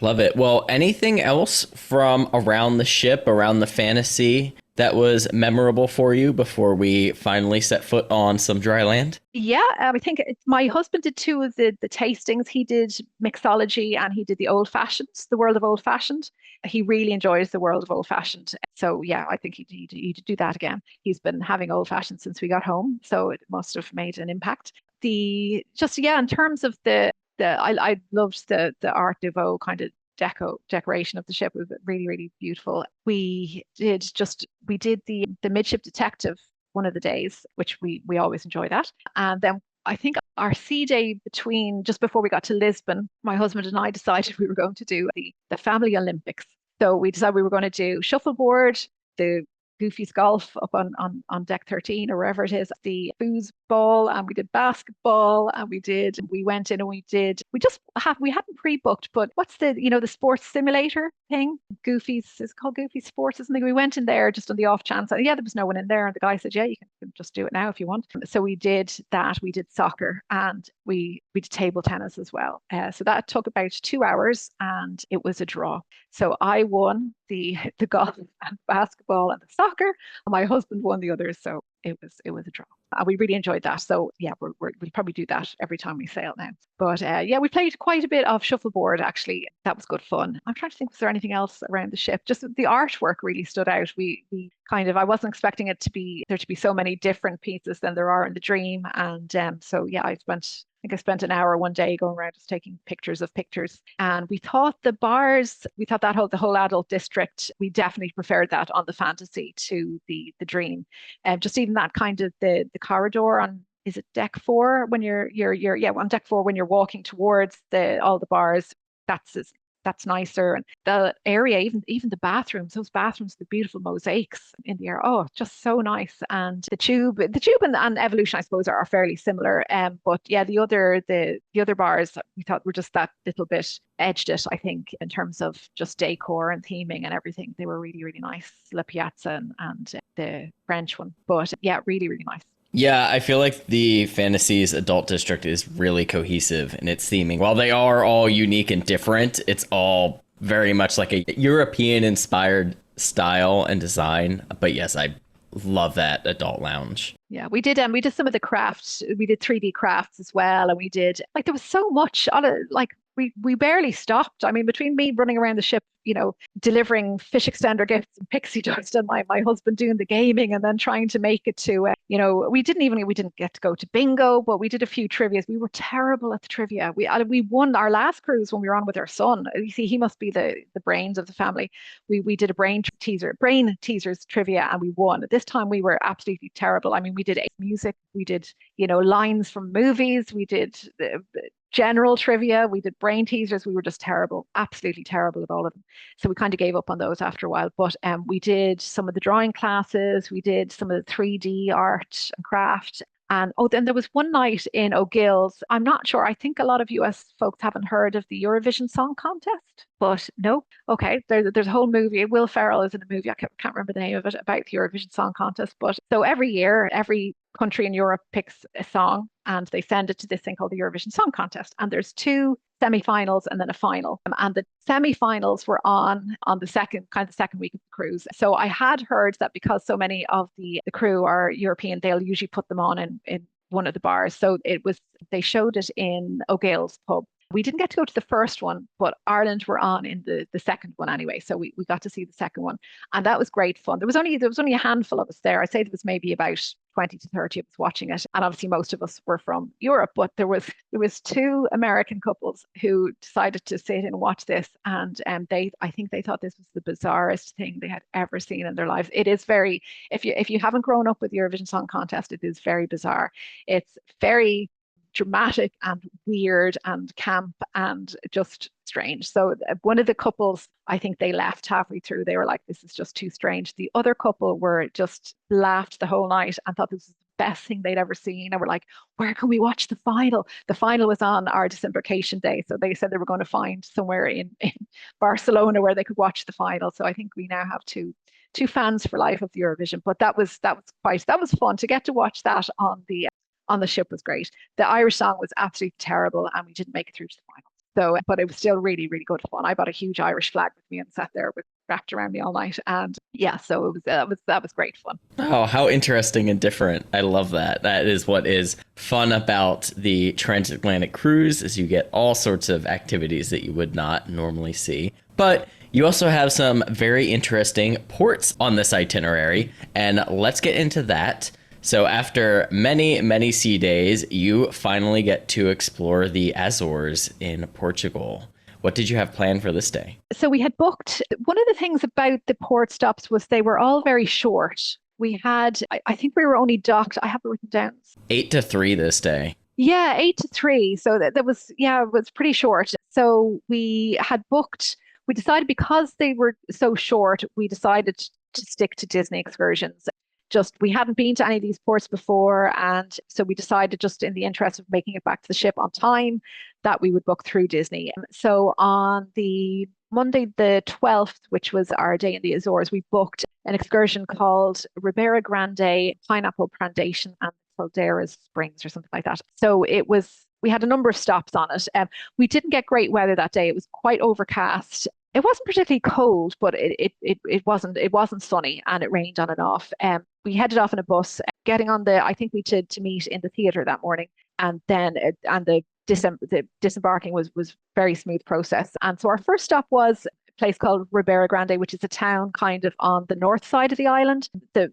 Love it. Well, anything else from around the ship, around the Fantasy, that was memorable for you before we finally set foot on some dry land? Yeah, I think my husband did two of the tastings. He did mixology and he did the old fashions, the world of old fashioned. He really enjoys the world of old fashioned. So yeah, I think he'd do that again. He's been having old fashioned since we got home, so it must have made an impact. In terms of I loved the Art Nouveau kind of decoration of the ship. It was really, really beautiful. We did the midship detective one of the days, which we always enjoy that. And then I think our sea day just before we got to Lisbon, my husband and I decided we were going to do the family Olympics. So we decided we were going to do shuffleboard, the Goofy's golf up on deck 13 or wherever it is, the foosball, and we did basketball, and we went in and we hadn't pre-booked, but what's the sports simulator thing? It's called Goofy's Sports, isn't it? We went in there just on the off chance. And yeah, there was no one in there. And the guy said, yeah, you can just do it now if you want. So we did that. We did soccer and we did table tennis as well. So that took about 2 hours and it was a draw. So I won the golf and basketball and the soccer, and my husband won the others. So it was a draw. We really enjoyed that. So yeah, we'll probably do that every time we sail now. But yeah, we played quite a bit of shuffleboard actually. That was good fun. I'm trying to think, was there anything else around the ship? Just the artwork really stood out. We I wasn't expecting there to be so many different pieces than there are in the Dream. And so yeah, I spent an hour one day going around just taking pictures of pictures. And we thought the whole adult district, we definitely preferred that on the Fantasy to the Dream. And just even that kind of the corridor on, is it deck 4 when you're on deck 4 when you're walking towards all the bars, that's nicer. And the area, even the bathrooms, those bathrooms, the beautiful mosaics in the air. Oh, just so nice. And the tube and Evolution, I suppose, are fairly similar. But yeah, the other bars we thought were just that little bit edged it, I think, in terms of just decor and theming and everything. They were really, really nice. La Piazza and the French one. But yeah, really, really nice. Yeah, I feel like the Fantasy's adult district is really cohesive in its theming. While they are all unique and different, it's all very much like a European-inspired style and design. But yes, I love that adult lounge. Yeah, we did some of the crafts. We did 3D crafts as well, and we did there was so much on it, we barely stopped. I mean, between me running around the ship, delivering fish extender gifts and pixie dust, and my husband doing the gaming, and then trying to make it to, we didn't get to go to bingo, but we did a few trivias. We were terrible at the trivia. We won our last cruise when we were on with our son. You see, he must be the brains of the family. We did a brain teasers trivia, and we won. This time we were absolutely terrible. I mean, we did music, we did lines from movies, we did general trivia, we did brain teasers. We were just terrible, absolutely terrible at all of them. So we kind of gave up on those after a while. But we did some of the drawing classes, we did some of the 3D art and craft. And then there was one night in O'Gill's. I'm not sure. I think a lot of US folks haven't heard of the Eurovision Song Contest, but no. Okay, there's a whole movie. Will Ferrell is in a movie. I can't remember the name of it, about the Eurovision Song Contest. But so every year, every country in Europe picks a song and they send it to this thing called the Eurovision Song Contest. And there's 2 semi-finals and then a final. And the semi-finals were on the second week of the cruise. So I had heard that because so many of the crew are European, they'll usually put them on in one of the bars. So they showed it in O'Gill's pub. We didn't get to go to the first one, but Ireland were on in the second one anyway. So we got to see the second one. And that was great fun. There was only a handful of us there. I'd say there was maybe about 20 to 30 of us watching it. And obviously most of us were from Europe, but there was 2 American couples who decided to sit and watch this. And I think they thought this was the bizarrest thing they had ever seen in their lives. It is very, if you haven't grown up with the Eurovision Song Contest, it is very bizarre. It's very dramatic and weird and camp and just strange. So one of the couples, I think they left halfway through. They were like, this is just too strange. The other couple were just laughed the whole night and thought this was best thing they'd ever seen. And we're like, where can we watch the final? The final was on our disembarkation day. So they said they were going to find somewhere in Barcelona where they could watch the final. So I think we now have two fans for life of the Eurovision. But that was fun to get to watch that on the ship was great. The Irish song was absolutely terrible and we didn't make it through to the final. So, but it was still really, really good fun. I bought a huge Irish flag with me and sat there with wrapped around me all night. And yeah, so it was that was great fun. Oh, how interesting and different. I love that. That is what is fun about the transatlantic cruise is you get all sorts of activities that you would not normally see. But you also have some very interesting ports on this itinerary, and let's get into that. So after many, many sea days, you finally get to explore the Azores in Portugal. What did you have planned for this day? So we had booked, one of the things about the port stops was they were all very short. We had, I think we were only docked, I have it written down. 8 to 3 this day. Yeah, 8 to 3. So that was, yeah, it was pretty short. So we had booked, we decided because they were so short, we decided to stick to Disney excursions. We hadn't been to any of these ports before. And so we decided, just in the interest of making it back to the ship on time, that we would book through Disney. So on the Monday, the 12th, which was our day in the Azores, we booked an excursion called Ribera Grande, Pineapple Plantation and Calderas Springs or something like that. So we had a number of stops on it. We didn't get great weather that day. It was quite overcast. It wasn't particularly cold, but it wasn't sunny, and it rained on and off. We headed off in a bus, getting on I think we did to meet in the theatre that morning, and then the disembarking was very smooth process. And so our first stop was a place called Ribera Grande, which is a town kind of on the north side of the island.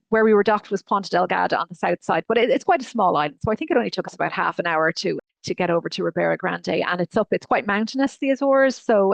Where we were docked was Ponta Delgada on the south side, but it's quite a small island, so I think it only took us about half an hour to get over to Ribera Grande, and it's quite mountainous, the Azores, so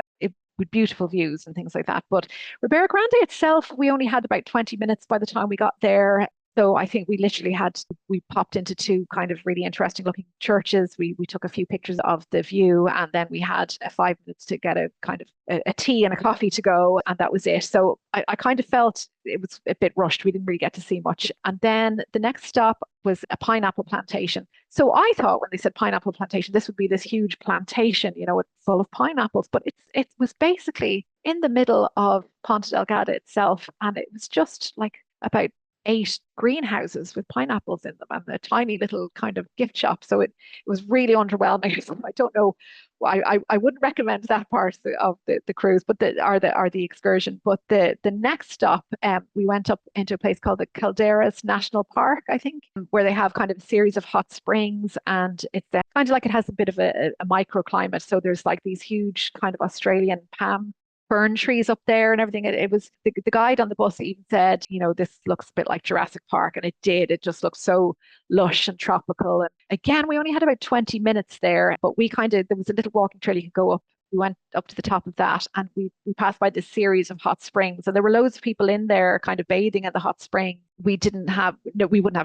with beautiful views and things like that. But Ribera Grande itself, we only had about 20 minutes by the time we got there. So I think we popped into two kind of really interesting looking churches. We took a few pictures of the view, and then we had 5 minutes to get a kind of a tea and a coffee to go, and that was it. So I kind of felt it was a bit rushed. We didn't really get to see much. And then the next stop was a pineapple plantation. So I thought when they said pineapple plantation, this would be this huge plantation, full of pineapples. But it was basically in the middle of Ponta Delgada itself, and it was just like about 8 greenhouses with pineapples in them and a tiny little kind of gift shop. So it was really underwhelming. So I don't know. I wouldn't recommend that part of the cruise, but the excursion. But the next stop, we went up into a place called the Calderas National Park, I think, where they have kind of a series of hot springs, and it's kind of like it has a bit of a microclimate. So there's like these huge kind of Australian palm fern trees up there and everything. It was the guide on the bus even said, this looks a bit like Jurassic Park, and it did. It just looked so lush and tropical. And again, we only had about 20 minutes there, but there was a little walking trail you could go up. We went up to the top of that, and we passed by this series of hot springs, and there were loads of people in there kind of bathing in the hot spring. We wouldn't have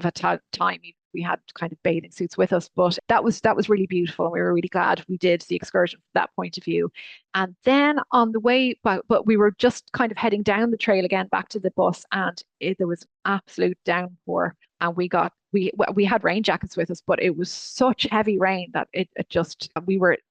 had time. We had kind of bathing suits with us, but that was really beautiful, and we were really glad we did the excursion from that point of view. And then on the way, but we were just kind of heading down the trail again back to the bus, and there was absolute downpour, and we had rain jackets with us, but it was such heavy rain that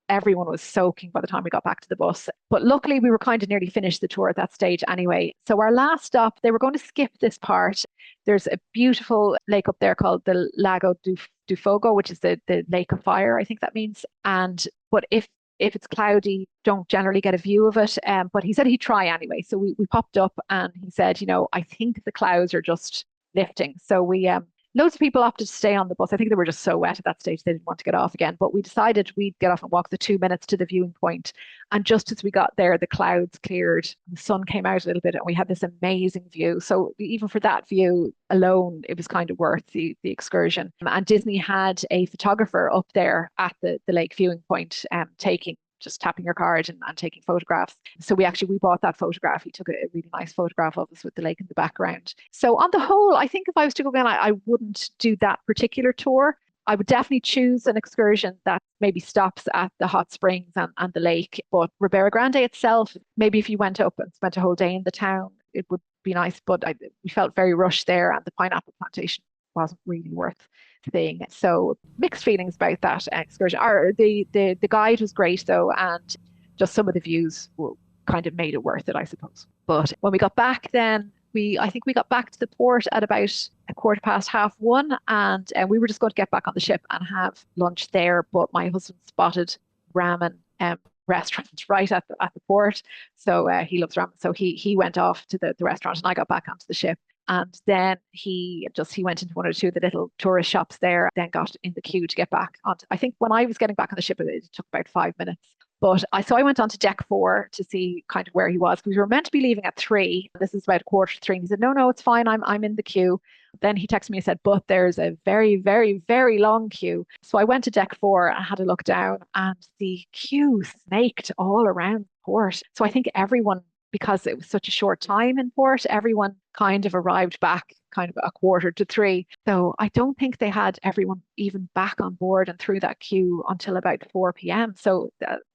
everyone was soaking by the time we got back to the bus. But luckily we were kind of nearly finished the tour at that stage anyway. So our last stop, they were going to skip this part. There's a beautiful lake up there called the Lago do Fogo, which is the lake of fire, I think that means. But if it's cloudy, don't generally get a view of it. But he said he'd try anyway. So we popped up, and he said, I think the clouds are just lifting. So loads of people opted to stay on the bus. I think they were just so wet at that stage they didn't want to get off again. But we decided we'd get off and walk the 2 minutes to the viewing point. And just as we got there, the clouds cleared, the sun came out a little bit, and we had this amazing view. So even for that view alone, it was kind of worth the excursion. And Disney had a photographer up there at the lake viewing point, just tapping your card and taking photographs. So we bought that photograph. He took a really nice photograph of us with the lake in the background. So on the whole, I think if I was to go again, I wouldn't do that particular tour. I would definitely choose an excursion that maybe stops at the hot springs and the lake. But Ribera Grande itself, maybe if you went up and spent a whole day in the town, it would be nice. But we felt very rushed there, and the pineapple plantation wasn't really worth seeing. So mixed feelings about that excursion. The guide was great though, and just some of the views kind of made it worth it, I suppose. But when we got back, then I think we got back to the port at about 1:15, and we were just going to get back on the ship and have lunch there. But my husband spotted ramen restaurant right at the port, so he loves ramen. So he went off to the restaurant, and I got back onto the ship. And then he went into one or two of the little tourist shops there, then got in the queue to get back on. I think when I was getting back on the ship, it took about 5 minutes. But I went on to deck 4 to see kind of where he was. We were meant to be leaving at 3. This is about 2:45. And he said, no, it's fine. I'm in the queue. Then he texted me and said, but there's a very, very, very long queue. So I went to deck 4 and had a look down, and the queue snaked all around port. So I think everyone, because it was such a short time in port, everyone kind of arrived back kind of 2:45. So I don't think they had everyone even back on board and through that queue until about 4 p.m. So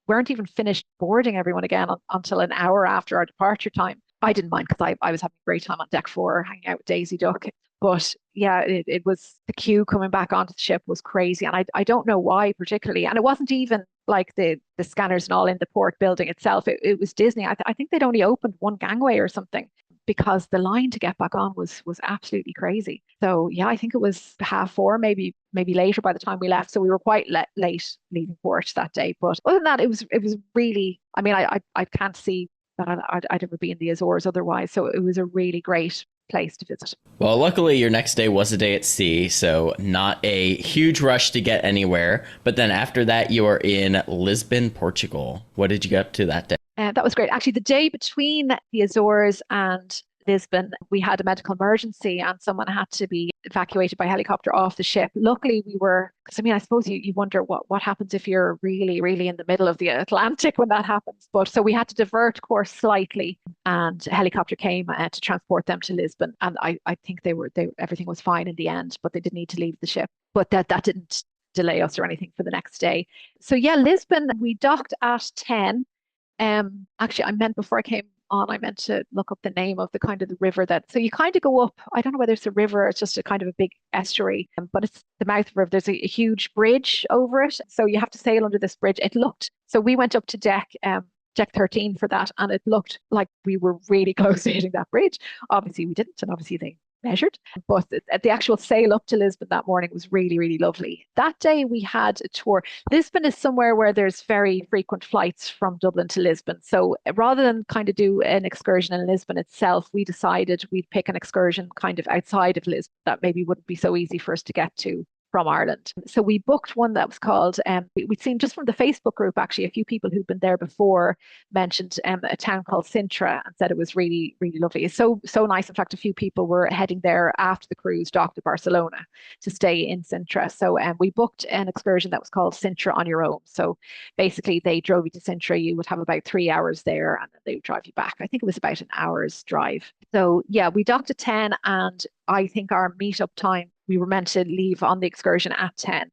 weren't even finished boarding everyone again until an hour after our departure time. I didn't mind because I was having a great time on deck 4 hanging out with Daisy Duck. But yeah, it was, the queue coming back onto the ship was crazy. And I don't know why particularly. And it wasn't even like the scanners and all in the port building itself. It was Disney. I think they'd only opened one gangway or something, because the line to get back on was absolutely crazy. So yeah, I think it was 4:30, maybe later by the time we left. So we were quite late leaving port that day. But other than that, it was really, I mean, I can't see that I'd ever be in the Azores otherwise. So it was a really great place to visit. Well, luckily your next day was a day at sea, so not a huge rush to get anywhere. But then after that, you were in Lisbon, Portugal. What did you get up to that day? That was great. Actually, the day between the Azores and Lisbon, we had a medical emergency and someone had to be evacuated by helicopter off the ship. Luckily, we were, because I mean, I suppose you wonder what happens if you're really, really in the middle of the Atlantic when that happens. But so we had to divert course slightly, and a helicopter came to transport them to Lisbon. And I think everything was fine in the end, but they did need to leave the ship. But that didn't delay us or anything for the next day. So yeah, Lisbon, we docked at 10. Actually, before I came on, I meant to look up the name of the kind of the river so you kind of go up. I don't know whether it's a river or it's just a kind of a big estuary, but it's the mouth of the river. There's a huge bridge over it. So you have to sail under this bridge. So we went up to deck 13 for that, and it looked like we were really close to hitting that bridge. Obviously we didn't, and obviously they measured, but the actual sail up to Lisbon that morning was really, really lovely. That day we had a tour. Lisbon is somewhere where there's very frequent flights from Dublin to Lisbon. So rather than kind of do an excursion in Lisbon itself, we decided we'd pick an excursion kind of outside of Lisbon that maybe wouldn't be so easy for us to get to from Ireland. So we booked one that was called, we'd seen just from the Facebook group, actually, a few people who'd been there before mentioned a town called Sintra and said it was really, really lovely. It's so nice. In fact, a few people were heading there after the cruise docked to Barcelona to stay in Sintra. So we booked an excursion that was called Sintra on Your Own. So basically they drove you to Sintra. You would have about 3 hours there, and then they would drive you back. I think it was about an hour's drive. So yeah, we docked at 10, and I think our meetup time, we were meant to leave on the excursion at 10.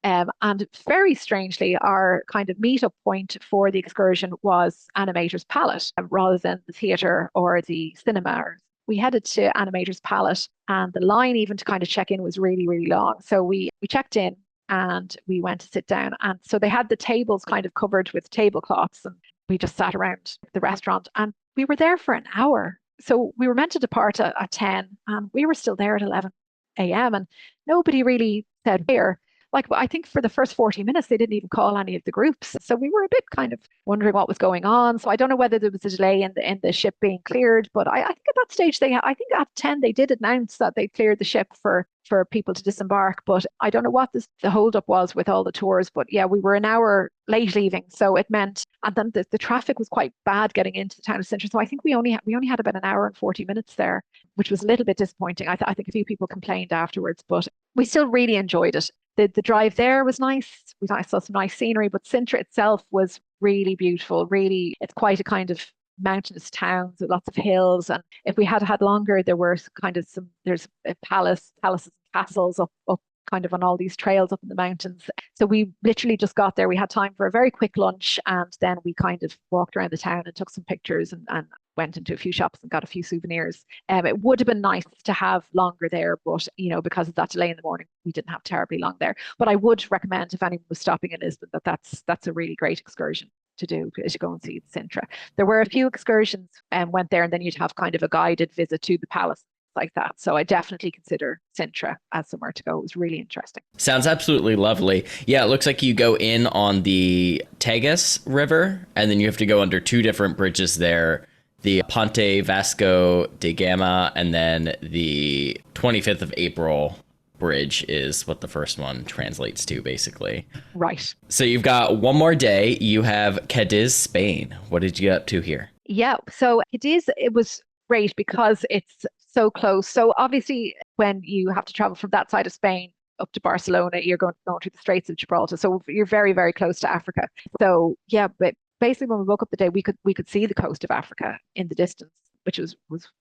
And very strangely, our kind of meetup point for the excursion was Animator's Palette rather than the theatre or the cinema. We headed to Animator's Palette, and the line even to kind of check in was really, really long. So we checked in and we went to sit down. And so they had the tables kind of covered with tablecloths, and we just sat around the restaurant, and we were there for an hour. So we were meant to depart at 10, and we were still there at 11 a.m. and nobody really said where. Like, I think for the first 40 minutes, they didn't even call any of the groups. So we were a bit kind of wondering what was going on. So I don't know whether there was a delay in the ship being cleared, but I think at that stage, I think at 10, they did announce that they cleared the ship for people to disembark. But I don't know what the holdup was with all the tours. But yeah, we were an hour late leaving. So it meant, and then the traffic was quite bad getting into the town of Sintra. So I think we only had about an hour and 40 minutes there, which was a little bit disappointing. I think a few people complained afterwards, but we still really enjoyed it. The drive there was nice. I saw some nice scenery, but Sintra itself was really beautiful. Really, it's quite a kind of mountainous town with lots of hills. And if we had had longer, there were kind of there's a palaces and castles up kind of on all these trails up in the mountains. So we literally just got there. We had time for a very quick lunch, and then we kind of walked around the town and took some pictures and went into a few shops and got a few souvenirs. It would have been nice to have longer there, but because of that delay in the morning, we didn't have terribly long there. But I would recommend if anyone was stopping in Lisbon that's a really great excursion to do, as you go and see the Sintra. There were a few excursions and went there, and then you'd have kind of a guided visit to the palace like that. So I definitely consider Sintra as somewhere to go. It was really interesting. Sounds absolutely lovely. Yeah, it looks like you go in on the Tagus River, and then you have to go under two different bridges there. The Ponte Vasco da Gama, and then the 25th of April bridge is what the first one translates to, basically. Right. So you've got one more day. You have Cadiz, Spain. What did you get up to here? Yeah, so Cadiz, it was great because it's so close. So obviously, when you have to travel from that side of Spain up to Barcelona, you're going through the Straits of Gibraltar. So you're very, very close to Africa. So yeah, but basically when we woke up the day, we could see the coast of Africa in the distance, which was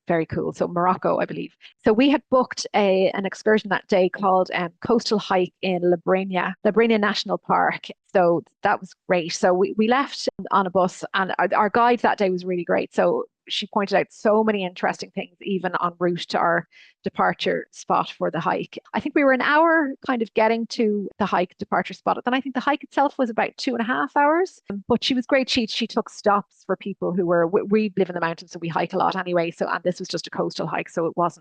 very cool. So Morocco, I believe. So we had booked an excursion that day called Coastal Hike in La Breña National Park. So that was great. So we left on a bus, and our guide that day was really great. So she pointed out so many interesting things, even en route to our departure spot for the hike. I think we were an hour kind of getting to the hike departure spot. Then I think the hike itself was about 2.5 hours. But she was great. She took stops for people who we live in the mountains, so we hike a lot anyway. So, and this was just a coastal hike, so it was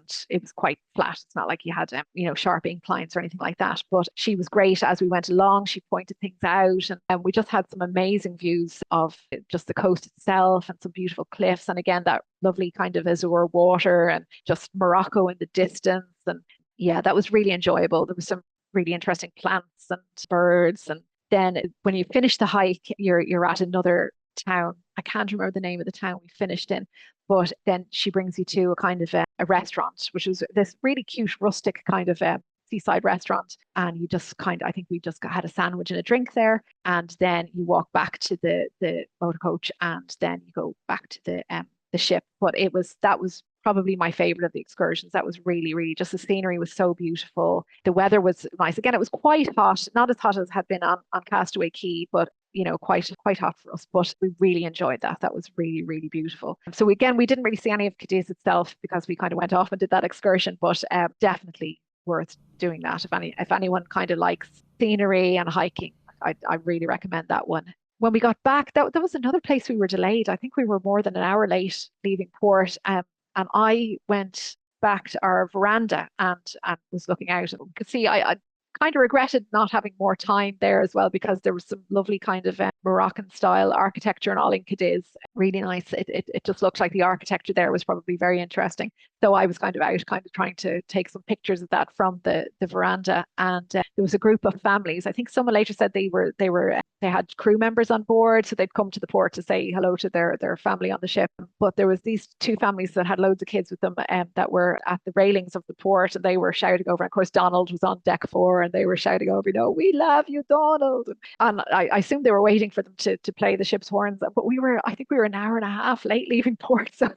quite flat. It's not like you had sharp inclines or anything like that. But she was great as we went along. She pointed things out, and we just had some amazing views of just the coast itself and some beautiful cliffs. And again, that lovely kind of Azores water and just Morocco in the distance. And yeah, that was really enjoyable. There was some really interesting plants and birds. And then when you finish the hike, you're at another town. I can't remember the name of the town we finished in, but then she brings you to a kind of a restaurant, which was this really cute rustic kind of seaside restaurant. And you just I think we just had a sandwich and a drink there. And then you walk back to the motor coach, and then you go back to the ship. But that was probably my favorite of the excursions. That was really, really, just the scenery was so beautiful. The weather was nice. Again, it was quite hot, not as hot as had been on Castaway Key, but quite hot for us. But we really enjoyed that. That was really, really beautiful. So again, we didn't really see any of Cadiz itself because we kind of went off and did that excursion, but definitely worth doing that. If anyone kind of likes scenery and hiking, I really recommend that one. When we got back, that was another place we were delayed. I think we were more than an hour late leaving port. And I went back to our veranda and was looking out. And we could see, I kind of regretted not having more time there as well, because there was some lovely kind of Moroccan style architecture and all in Cadiz. Really nice. It just looked like the architecture there was probably very interesting. So I was kind of out, kind of trying to take some pictures of that from the veranda. And there was a group of families. I think someone later said they had crew members on board, so they'd come to the port to say hello to their family on the ship. But there was these two families that had loads of kids with them that were at the railings of the port, and they were shouting over. And of course, Donald was on deck 4, and they were shouting over, we love you, Donald. And I assumed they were waiting for them to play the ship's horns. But I think we were an hour and a half late leaving port. So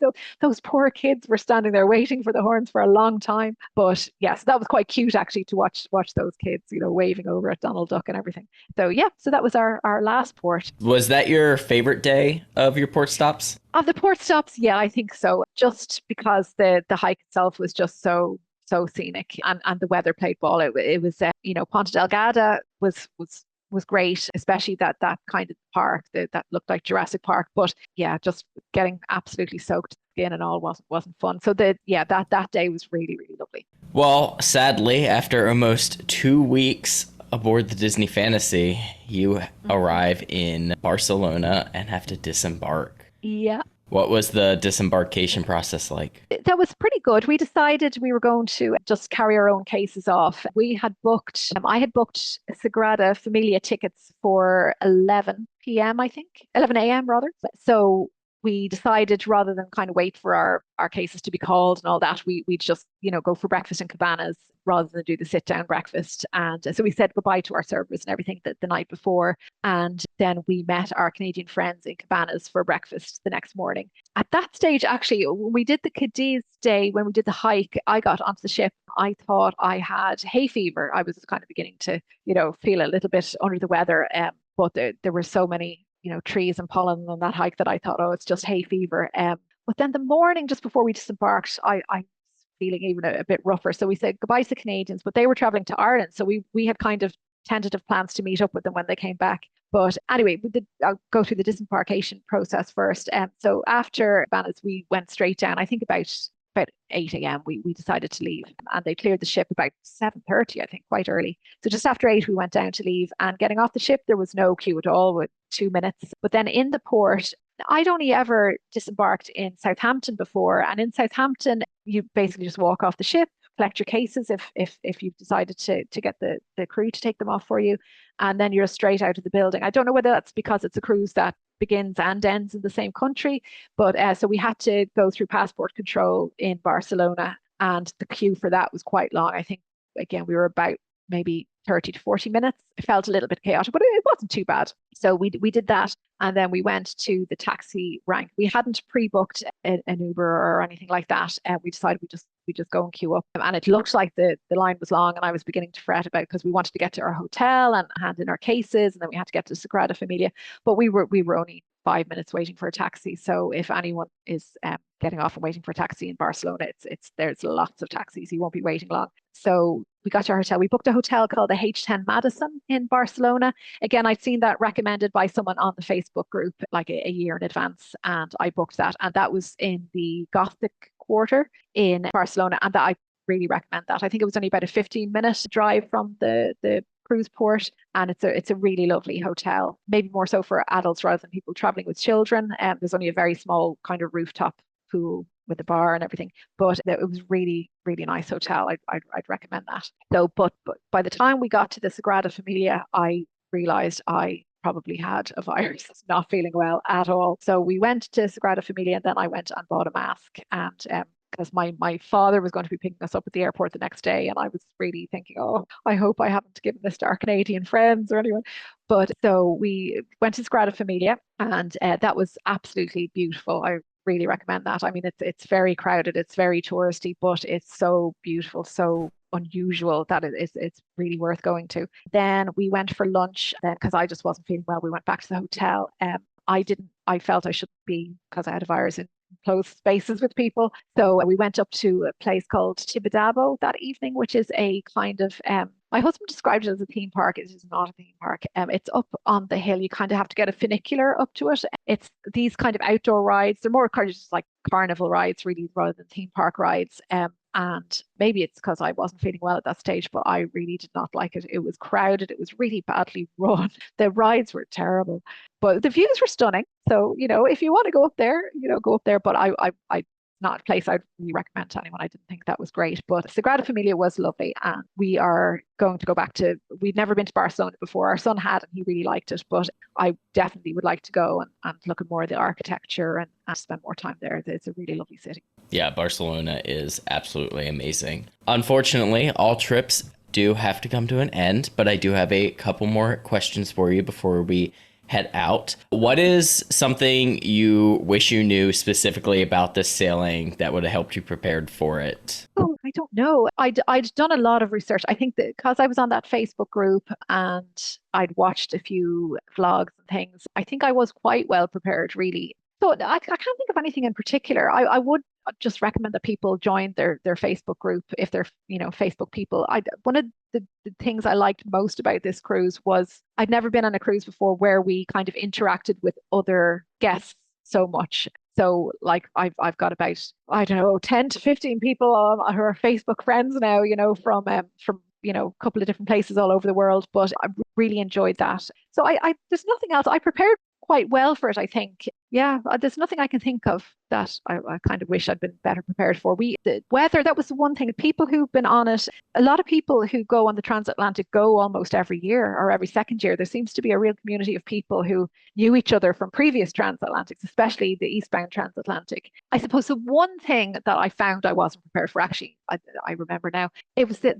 those poor kids were standing there waiting for the horns for a long time. But yes, that was quite cute actually to watch those kids, waving over at Donald Duck and everything. So yeah, so that was our last port. Was that your favorite day of your port stops? Of the port stops, yeah, I think so. Just because the hike itself was just so scenic, and the weather played ball. It was Ponta Delgada was great, especially that kind of park that looked like Jurassic Park. But yeah, just getting absolutely soaked in and all wasn't fun. So that day was really, really lovely. Well, sadly, after almost 2 weeks aboard the Disney Fantasy, you arrive in Barcelona and have to disembark. Yeah. What was the disembarkation process like? That was pretty good. We decided we were going to just carry our own cases off. We had booked, I had booked Sagrada Familia tickets for 11 p.m., I think, 11 a.m. rather. So we decided, rather than kind of wait for our cases to be called and all that, we'd just, go for breakfast in Cabanas rather than do the sit-down breakfast. And so we said goodbye to our servers and everything the night before. And then we met our Canadian friends in Cabanas for breakfast the next morning. At that stage, actually, when we did the Cadiz day, when we did the hike, I got onto the ship. I thought I had hay fever. I was kind of beginning to, feel a little bit under the weather. But there were so many trees and pollen on that hike that I thought, oh, it's just hay fever. But then the morning just before we disembarked, I was feeling even a bit rougher. So we said goodbye to the Canadians, but they were traveling to Ireland. So we had kind of tentative plans to meet up with them when they came back. But anyway, I'll go through the disembarkation process first. So after Bannis, we went straight down. I think about 8 a.m. We decided to leave, and they cleared the ship about 7:30, I think, quite early. So just after 8, we went down to leave, and getting off the ship, there was no queue at all with 2 minutes. But then in the port, I'd only ever disembarked in Southampton before, and in Southampton, you basically just walk off the ship, collect your cases if you've decided to get the crew to take them off for you, and then you're straight out of the building. I don't know whether that's because it's a cruise that begins and ends in the same country, but so we had to go through passport control in Barcelona, and the queue for that was quite long. I think again we were about maybe 30 to 40 minutes. It felt a little bit chaotic, but it wasn't too bad. So we did that, and then we went to the taxi rank. We hadn't pre-booked an Uber or anything like that, and we decided we just go and queue up. And it looked like the line was long, and I was beginning to fret about, because we wanted to get to our hotel and hand in our cases, and then we had to get to Sagrada Familia. But we were only 5 minutes waiting for a taxi. So if anyone is getting off and waiting for a taxi in Barcelona, there's lots of taxis. You won't be waiting long. So we got to our hotel. We booked a hotel called the H10 Madison in Barcelona. Again, I'd seen that recommended by someone on the Facebook group like a year in advance, and I booked that. And that was in the Gothic quarter in Barcelona, and that I really recommend that. I think it was only about a 15-minute drive from the cruise port, and it's a really lovely hotel, maybe more so for adults rather than people traveling with children. There's only a very small kind of rooftop pool with a bar and everything, but it was really, really nice hotel. I'd recommend that. So, but by the time we got to the Sagrada Familia, I realized I probably had a virus, not feeling well at all. So we went to Sagrada Familia, and then I went and bought a mask, and because my father was going to be picking us up at the airport the next day, and I was really thinking, oh, I hope I haven't given this to our Canadian friends or anyone. But so we went to Sagrada Familia, and that was absolutely beautiful. I really recommend that. I mean, it's very crowded, it's very touristy, but it's so beautiful, so unusual that it's really worth going to. Then we went for lunch, then because I just wasn't feeling well, we went back to the hotel. I felt I shouldn't be, because I had a virus, in close spaces with people. So we went up to a place called Tibidabo that evening, which is a kind of my husband described it as a theme park. It is not a theme park. It's up on the hill. You kind of have to get a funicular up to it. It's these kind of outdoor rides. They're more kind of just like carnival rides, really, rather than theme park rides. And maybe it's because I wasn't feeling well at that stage, but I really did not like it. It was crowded. It was really badly run. The rides were terrible, but the views were stunning. So, if you want to go up there, go up there. But I not a place I'd really recommend to anyone. I didn't think that was great, but Sagrada Familia was lovely, and we are going to go back to. We'd never been to Barcelona before. Our son had, and he really liked it. But I definitely would like to go and look at more of the architecture and spend more time there. It's a really lovely city. Yeah, Barcelona is absolutely amazing. Unfortunately, all trips do have to come to an end, but I do have a couple more questions for you before we head out. What is something you wish you knew specifically about this sailing that would have helped you prepared for it? Oh, I don't know. I'd done a lot of research. I think that because I was on that Facebook group and I'd watched a few vlogs and things, I think I was quite well prepared, really. So I can't think of anything in particular. I would just recommend that people join their Facebook group if they're Facebook people. One of the things I liked most about this cruise was I'd never been on a cruise before where we kind of interacted with other guests so much. So like I've got about, I don't know, 10 to 15 people who are Facebook friends now, from a couple of different places all over the world. But I really enjoyed that. So I there's nothing else. I prepared quite well for it, I think. Yeah, there's nothing I can think of that I kind of wish I'd been better prepared for. The weather, that was the one thing. People who've been on it, a lot of people who go on the transatlantic go almost every year or every second year. There seems to be a real community of people who knew each other from previous transatlantics, especially the Eastbound Transatlantic. I suppose the one thing that I found I wasn't prepared for, actually, I remember now, it was the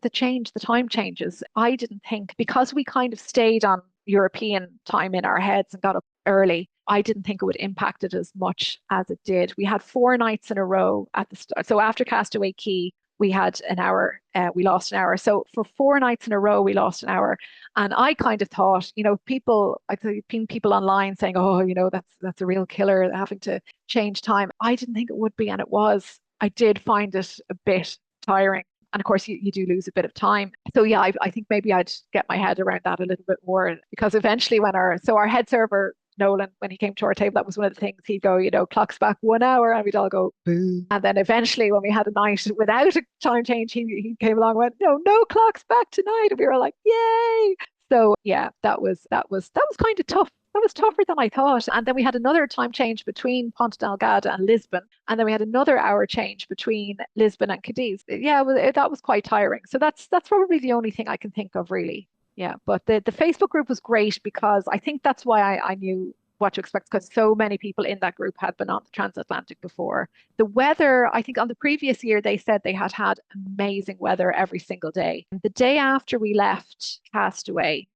time changes. I didn't think, because we kind of stayed on European time in our heads and got up early, I didn't think it would impact it as much as it did. We had 4 nights in a row at the start. So after Castaway Key, we had an hour, we lost an hour. So for 4 nights in a row, we lost an hour. And I kind of thought, I've seen people online saying, oh, that's a real killer, having to change time. I didn't think it would be, and it was. I did find it a bit tiring. And of course, you do lose a bit of time. So yeah, I think maybe I'd get my head around that a little bit more, because eventually our head server, Nolan, when he came to our table, that was one of the things he'd go, clocks back 1 hour, and we'd all go, boo. And then eventually when we had a night without a time change, he came along and went, no clocks back tonight. And we were like, yay. So yeah, that was kind of tough. That was tougher than I thought. And then we had another time change between Ponta Delgada and Lisbon. And then we had another hour change between Lisbon and Cadiz. Yeah, that was quite tiring. So that's probably the only thing I can think of, really. Yeah, but the Facebook group was great, because I think that's why I knew what to expect, because so many people in that group had been on the transatlantic before. The weather, I think on the previous year, they said they had amazing weather every single day. And the day after we left Castaway,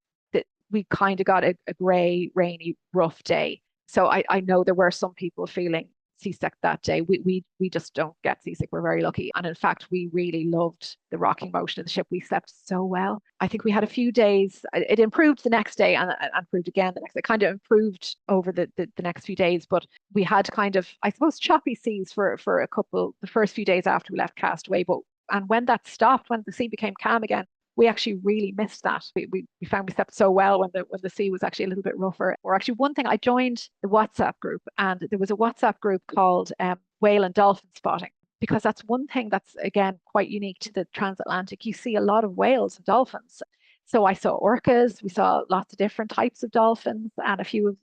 we kind of got a grey, rainy, rough day. So I know there were some people feeling seasick that day. We just don't get seasick. We're very lucky. And in fact, we really loved the rocking motion of the ship. We slept so well. I think we had a few days. It improved the next day and improved again the next day. It kind of improved over the next few days. But we had kind of, I suppose, choppy seas for the first few days after we left Castaway. And when that stopped, when the sea became calm again, we actually really missed that. We found we slept so well when the sea was actually a little bit rougher. Or actually, one thing, I joined the WhatsApp group, and there was a WhatsApp group called Whale and Dolphin Spotting, because that's one thing that's, again, quite unique to the transatlantic. You see a lot of whales and dolphins. So I saw orcas, we saw lots of different types of dolphins, and a few of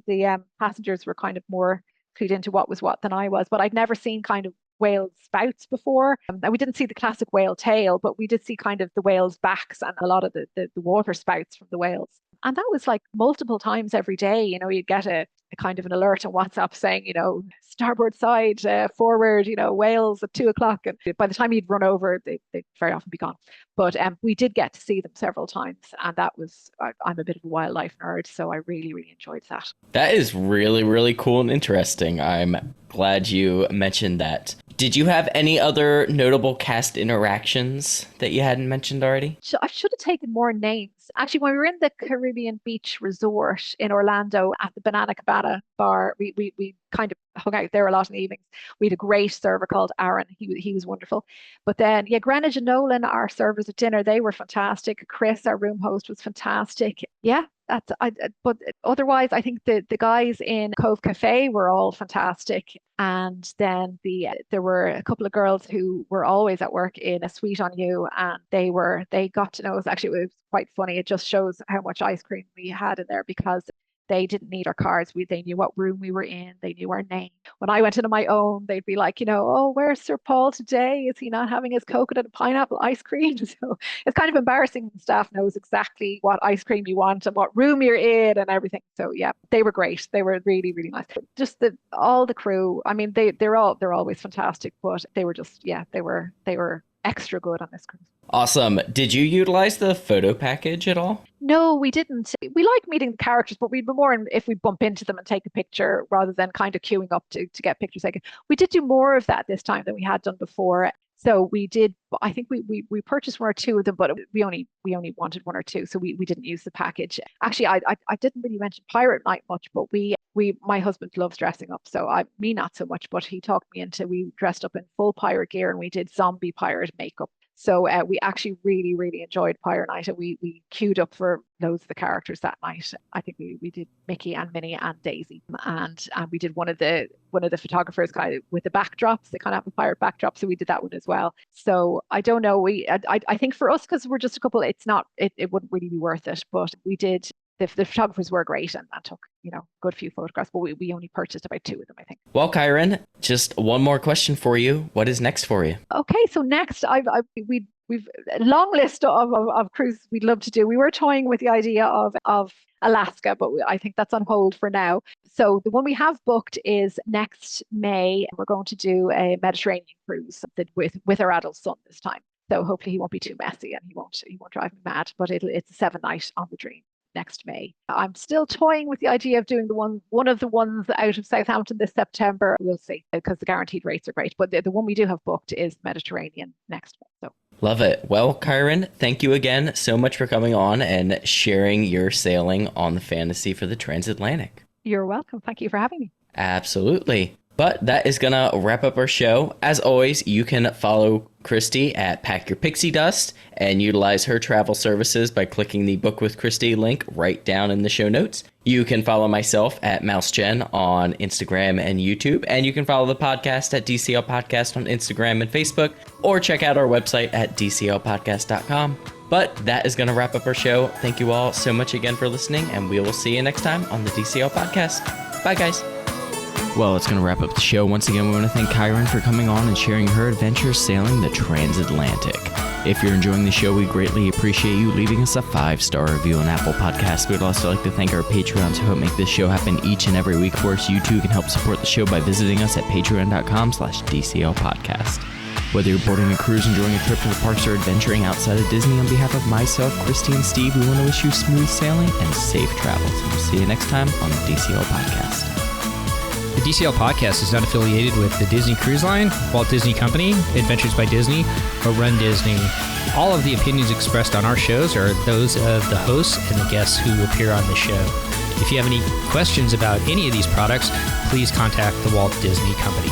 the passengers were kind of more clued into what was what than I was. But I'd never seen kind of whale spouts before. And we didn't see the classic whale tail, but we did see kind of the whale's backs and a lot of the water spouts from the whales. And that was like multiple times every day. You'd get a kind of an alert on WhatsApp saying, starboard side, forward, whales at 2:00. And by the time you'd run over, they'd very often be gone. But we did get to see them several times. And that was, I'm a bit of a wildlife nerd, so I really, really enjoyed that. That is really, really cool and interesting. I'm glad you mentioned that. Did you have any other notable cast interactions that you hadn't mentioned already? I should have taken more names. Actually, when we were in the Caribbean Beach Resort in Orlando at the Banana Cabana bar, we kind of hung out there a lot in the evenings. We had a great server called Aaron. He was wonderful. But then, yeah, Greenwich and Nolan, our servers at dinner, they were fantastic. Chris, our room host, was fantastic. Yeah. But otherwise, I think the guys in Cove Cafe were all fantastic. And then there were a couple of girls who were always at work in A Suite on You, and they got to know us. Actually, it was quite funny. It just shows how much ice cream we had in there, because they didn't need our cards. They knew what room we were in. They knew our name. When I went into my own, they'd be like, oh, where's Sir Paul today? Is he not having his coconut and pineapple ice cream? So it's kind of embarrassing when staff knows exactly what ice cream you want and what room you're in and everything. So yeah, they were great. They were really, really nice. Just all the crew. I mean, they're always fantastic, but they were just, yeah, they were extra good on this cruise. Awesome. Did you utilize the photo package at all? No, we didn't. We like meeting the characters, but we'd be more if we bump into them and take a picture rather than kind of queuing up to get pictures taken. We did do more of that this time than we had done before. So we did, I think we purchased one or two of them, but we only wanted one or two. So we didn't use the package. Actually, I didn't really mention Pirate Night much, but my husband loves dressing up. So me not so much, but he talked me into, we dressed up in full pirate gear and we did zombie pirate makeup. So we actually really, really enjoyed Pirate Night, and we queued up for loads of the characters that night. I think we did Mickey and Minnie and Daisy, and we did one of the photographers kind of with the backdrops. They kind of have a pirate backdrop, so we did that one as well. So I don't know. I think for us, because we're just a couple, it wouldn't really be worth it. But we did. The photographers were great and took, good few photographs, but we only purchased about two of them, I think. Well, Kyron, just one more question for you. What is next for you? Okay, so next, we've a long list of cruises we'd love to do. We were toying with the idea of Alaska, but I think that's on hold for now. So the one we have booked is next May. We're going to do a Mediterranean cruise with our adult son this time. So hopefully he won't be too messy and he won't drive me mad. But it's a 7-night on the Dream. next May. I'm still toying with the idea of doing one of the ones out of Southampton this September. We'll see, because the guaranteed rates are great. But the one we do have booked is Mediterranean next May. So. Love it. Well, Kyron, thank you again so much for coming on and sharing your sailing on the Fantasy for the Transatlantic. You're welcome. Thank you for having me. Absolutely. But that is going to wrap up our show. As always, you can follow Christy at Pack Your Pixie Dust and utilize her travel services by clicking the Book with Christy link right down in the show notes. You can follow myself at MouseGen on Instagram and YouTube, and you can follow the podcast at DCL Podcast on Instagram and Facebook, or check out our website at dclpodcast.com. But that is going to wrap up our show. Thank you all so much again for listening, and we will see you next time on the DCL Podcast. Bye, guys. Well, it's going to wrap up the show. Once again, we want to thank Kyron for coming on and sharing her adventures sailing the Transatlantic. If you're enjoying the show, we greatly appreciate you leaving us a 5-star review on Apple Podcasts. We'd also like to thank our Patreons who help make this show happen each and every week for us. You too can help support the show by visiting us at patreon.com/DCL Podcast. Whether you're boarding a cruise, enjoying a trip to the parks, or adventuring outside of Disney, on behalf of myself, Christy, and Steve, we want to wish you smooth sailing and safe travels. And we'll see you next time on the DCL Podcast. The DCL Podcast is not affiliated with the Disney Cruise Line, Walt Disney Company, Adventures by Disney, or Run Disney. All of the opinions expressed on our shows are those of the hosts and the guests who appear on the show. If you have any questions about any of these products, please contact the Walt Disney Company.